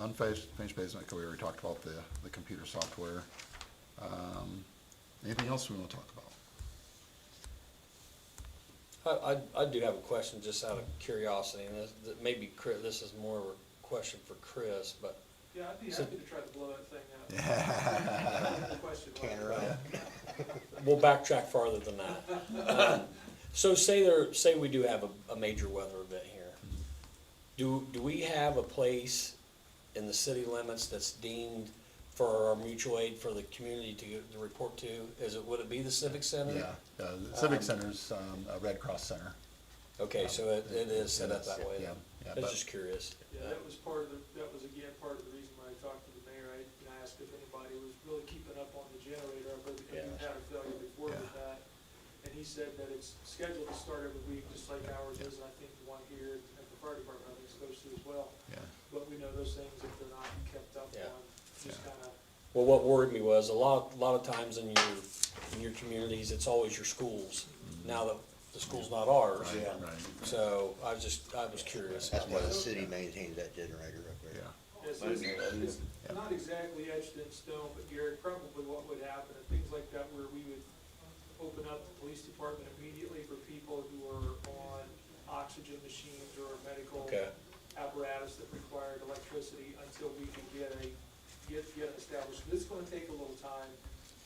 unfinished business, we already talked about the computer software. Anything else we wanna talk about? I do have a question, just out of curiosity, and maybe this is more of a question for Chris, but Yeah, I'd be So- happy to try to blow that thing out. Yeah. The question was- Can't run. we'll backtrack farther than that. So say we do have a major weather event here. Do we have a place in the city limits that's deemed for our mutual aid for the community to report to? Would it be the Civic Center? Yeah, the Civic Center's, a Red Cross center. Okay, so it is set up that way Yeah, then. yeah, I was but- just curious. Yeah, that was again part of the reason why I talked to the mayor. I asked if anybody was really keeping up on the generator, but we Yeah. had a failure before with Yeah. that. And he said that it's scheduled to start every week, just like ours is, and I think the one here at the fire department, I think, is supposed to as well. Yeah. But we know those things, if they're not kept up Yeah. on, just Yeah. kinda, Well, what worried me was a lot of times in your communities, it's always your schools. Now that the school's not ours, Right, right. so I was curious. That's why the city maintains that generator up there. Yeah, yes, it's not exactly etched in stone, but Garrett, probably what would happen, and things like that, where we would open up the police department immediately for people who are on oxygen machines or medical Okay. apparatus that required electricity until we could get established. It's gonna take a little time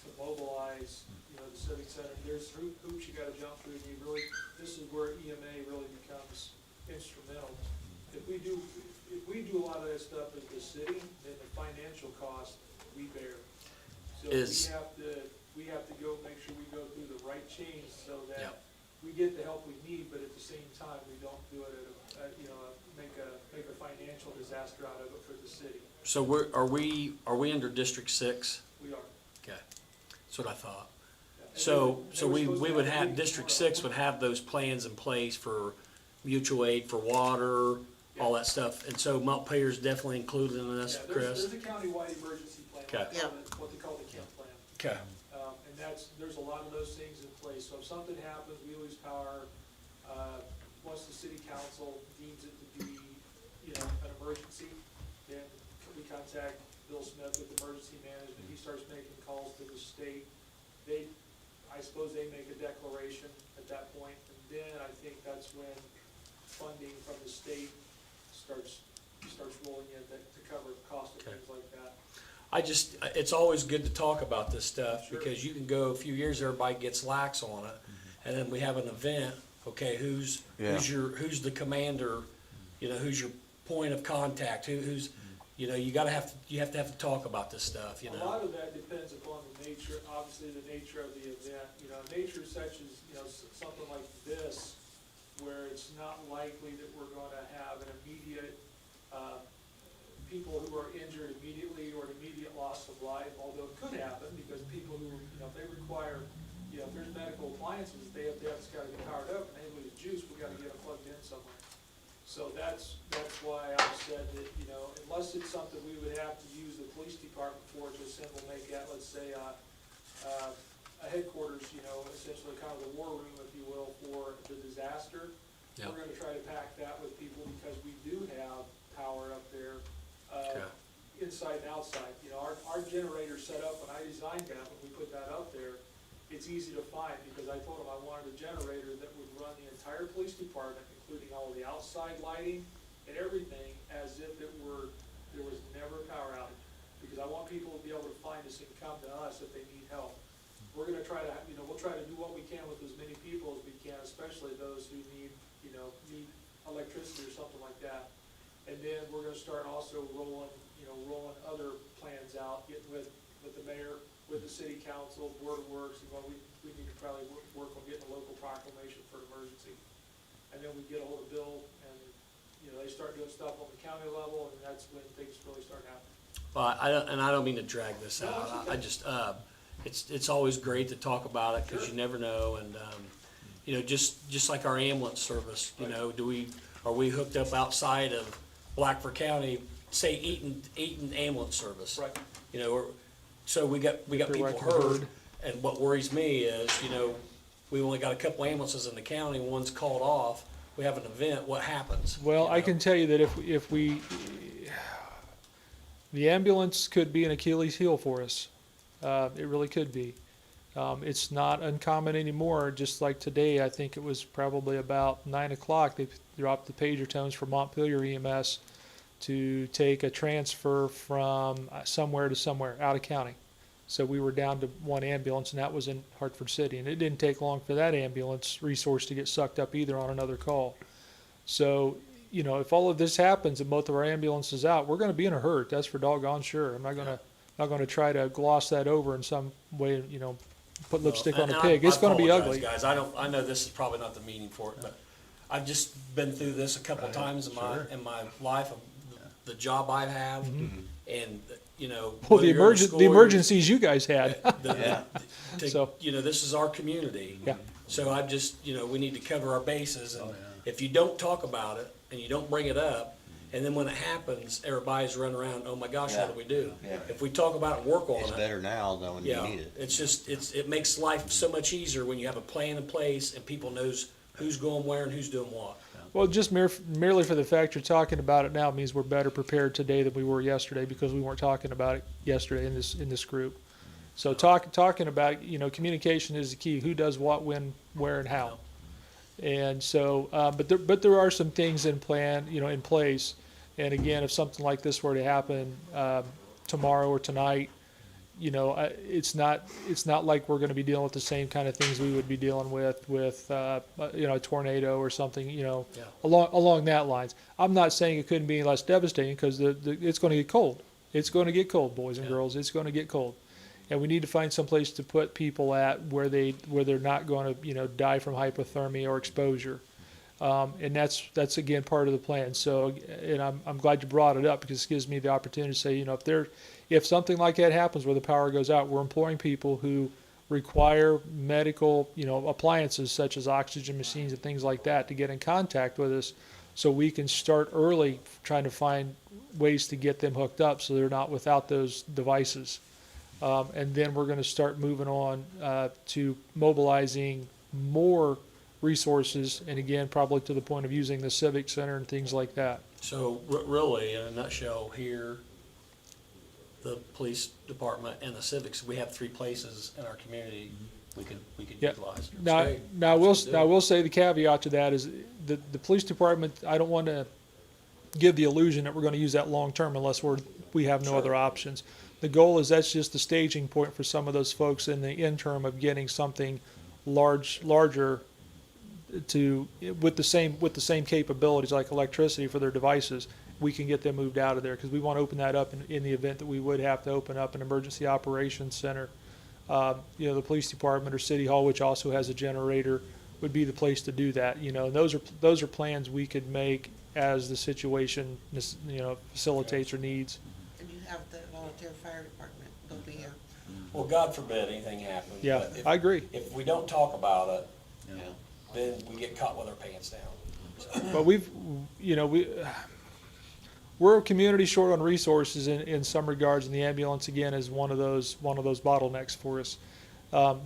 to mobilize, the civic center. There's hoops you gotta jump through, and this is where EMA really becomes instrumental. If we do a lot of that stuff as the city, then the financial cost we bear. So we have to go, make sure we go through the right chains so Yep. that we get the help we need, but at the same time, we don't do it make a financial disaster out of it for the city. So are we under District 6? We are. Okay, that's what I thought. And So they were we supposed to would a have, week District before. 6 would have those plans in place for mutual aid, for water, all that stuff. And so Montpelier's definitely included in this, Yeah, Chris? there's a countywide emergency plan, Okay. Yeah. what they call the KEM plan. Okay, And there's a lot of those things in place, so if something happens, we lose power, once the city council deems it to be, an emergency, then we contact Bill Smith with emergency management, he starts making calls to the state. I suppose they make a declaration at that point, and then I think that's when funding from the state starts rolling in to cover the cost of Okay. things like that. it's always good to talk about this stuff, Sure. because you can go a few years, everybody gets lax on it, and then we have an event, okay, who's the commander, who's your point of contact, who's, you have to have to talk about this stuff, A lot of that depends upon the nature, obviously the nature of the event, nature such as, something like this, where it's not likely that we're gonna have an immediate, people who are injured immediately or an immediate loss of life, although it could happen, because people who, if they require, if there's medical appliances, it's gotta be powered up, and they lose juice, we gotta get them plugged in somewhere. So that's why I said that, unless it's something we would have to use the police department for, to assemble, make that, let's say, a headquarters, essentially kind of the war room, if you will, for the disaster. Yep. We're gonna try to pack that with people, because we do have power up there, Okay. inside and outside. Our generator's set up, when I designed that, when we put that up there, it's easy to find, because I told them I wanted a generator that would run the entire police department, including all of the outside lighting and everything, as if there was never a power outage. Because I want people to be able to find us and come to us if they need help. We're gonna try to, we'll try to do what we can with as many people as we can, especially those who need electricity or something like that. And then we're gonna start also rolling other plans out, getting with the mayor, with the city council, board of works, we need to probably work on getting a local proclamation for emergency. And then we get ahold of Bill, and, they start doing stuff on the county level, and that's when things really start happening. Well, I don't mean to drag this out. I just, it's always great to talk about it, because you never know, and, just like our ambulance service, are we hooked up outside of Blackford County, say Eaton ambulance service? Right. So we got people hurt, and what worries me is, we only got a couple ambulances in the county, one's called off, we have an event, what happens? Well, I can tell you that if the ambulance could be an Achilles heel for us. It really could be. It's not uncommon anymore, just like today, I think it was probably about 9 o'clock, they dropped the pager tones for Montpelier EMS to take a transfer from somewhere to somewhere, out of county. So we were down to one ambulance, and that was in Hartford City, and it didn't take long for that ambulance resource to get sucked up either on another call. So, if all of this happens and both of our ambulances out, we're gonna be in a hurt, that's for doggone sure. I'm not not gonna try to gloss that over in some way, put lipstick on And a pig. It's gonna be apologize, ugly. Guys, I know this is probably not the meeting for it, but I've just been through this a couple of times in my life, of the job I have, and, Well, whether the you're in school, the you're- emergencies you guys had. So- this is our community. Yeah. So I just, we need to cover our bases, and if you don't talk about it, and you don't bring it up, and then when it happens, everybody's running around, oh my gosh, what do we do? Yeah. If we talk about it and work on It's it, better now than when you yeah, need it. it's just, it makes life so much easier when you have a plan in place and people knows who's going where and who's doing what. Well, just merely for the fact you're talking about it now means we're better prepared today than we were yesterday, because we weren't talking about it yesterday in this group. So talking about, communication is the key. Who does what, when, where, and how. And so, but there are some things in place. And again, if something like this were to happen tomorrow or tonight, it's not like we're going to be dealing with the same kind of things we would be dealing with a tornado or something, along that lines. I'm not saying it couldn't be any less devastating, because it's going to get cold. It's going to get cold, boys and girls. It's going to get cold, and we need to find some place to put people at where they're not going to die from hypothermia or exposure. And that's again part of the plan. So, and I'm glad you brought it up, because it gives me the opportunity to say, if something like that happens where the power goes out, we're employing people who require medical, appliances such as oxygen machines and things like that to get in contact with us, so we can start early trying to find ways to get them hooked up so they're not without those devices. And then we're going to start moving on to mobilizing more resources, and again, probably to the point of using the civic center and things like that. So really, in a nutshell here, the police department and the civics, we have 3 places in our community we could Yeah. utilize. It's Now, great. now I will say the caveat to that is the police department, I don't want to give the illusion that we're going to use that long-term unless we have no other options. The goal is that's just the staging point for some of those folks in the interim of getting something larger with the same capabilities like electricity for their devices. We can get them moved out of there, because we want to open that up in the event that we would have to open up an emergency operations center. The police department or city hall, which also has a generator, would be the place to do that. And those are plans we could make as the situation facilitates or needs. And you have the volunteer fire department, they'll be here. Well, God forbid anything happens. Yeah, but I agree. If we don't talk about it, then we get caught with our pants down. So, But we're a community short on resources in some regards, and the ambulance again is one of those bottlenecks for us.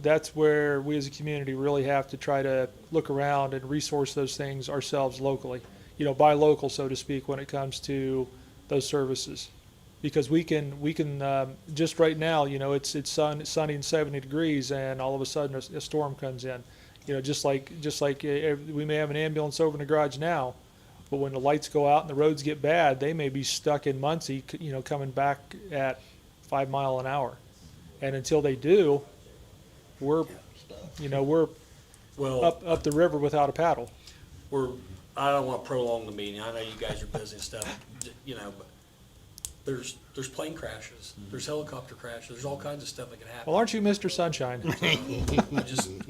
That's where we as a community really have to try to look around and resource those things ourselves locally, buy local, so to speak, when it comes to those services. Because we can just right now, it's sunny and 70 degrees, and all of a sudden a storm comes in. Just like we may have an ambulance over in the garage now, but when the lights go out and the roads get bad, they may be stuck in Muncie, coming back at 5 miles an hour. And until they do, we're well, up the river without a paddle. I don't want to prolong the meeting. I know you guys are busy and stuff, but there's plane crashes, there's helicopter crashes, there's all kinds of stuff that can happen. Well, aren't you Mr. Sunshine? I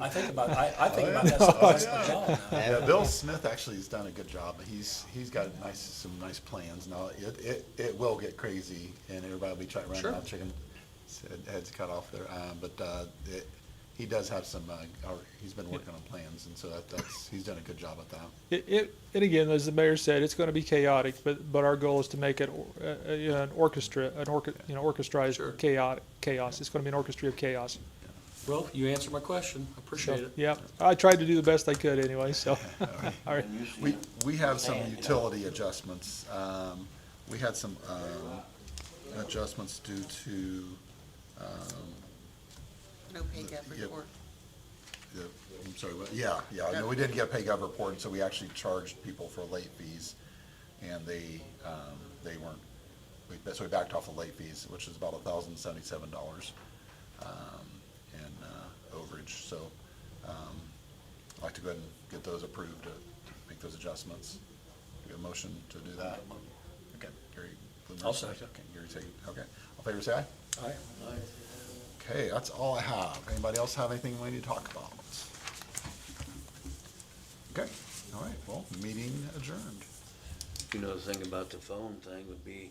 think about that stuff. That's my job now. Yeah, Bill Smith actually has done a good job. He's got some nice plans. Now, it will get crazy, and everybody will be trying to run around chicken heads cut off there. He does have some, he's been working on plans, and so he's done a good job at that. And again, as the mayor said, it's going to be chaotic, but our goal is to make it an orchestrized Sure. chaos. It's going to be an orchestra of chaos. Well, you answered my question. I appreciate it. Yeah, I tried to do the best I could anyway. So, all right. We have some utility adjustments. We had some adjustments due to No pay gap report. I'm sorry, no, we didn't get a pay gov report, and so we actually charged people for late fees, and they weren't, so we backed off the late fees, which is about $1,077 in overage, so I'd like to go ahead and get those approved to make those adjustments. Do you have a motion to do that? Okay, Gary. I'll second. Okay, Gary second, okay. All in favor, say aye. Aye. Okay, that's all I have. Anybody else have anything we need to talk about? Okay, all right, well, meeting adjourned. You know, the thing about the phone thing would be,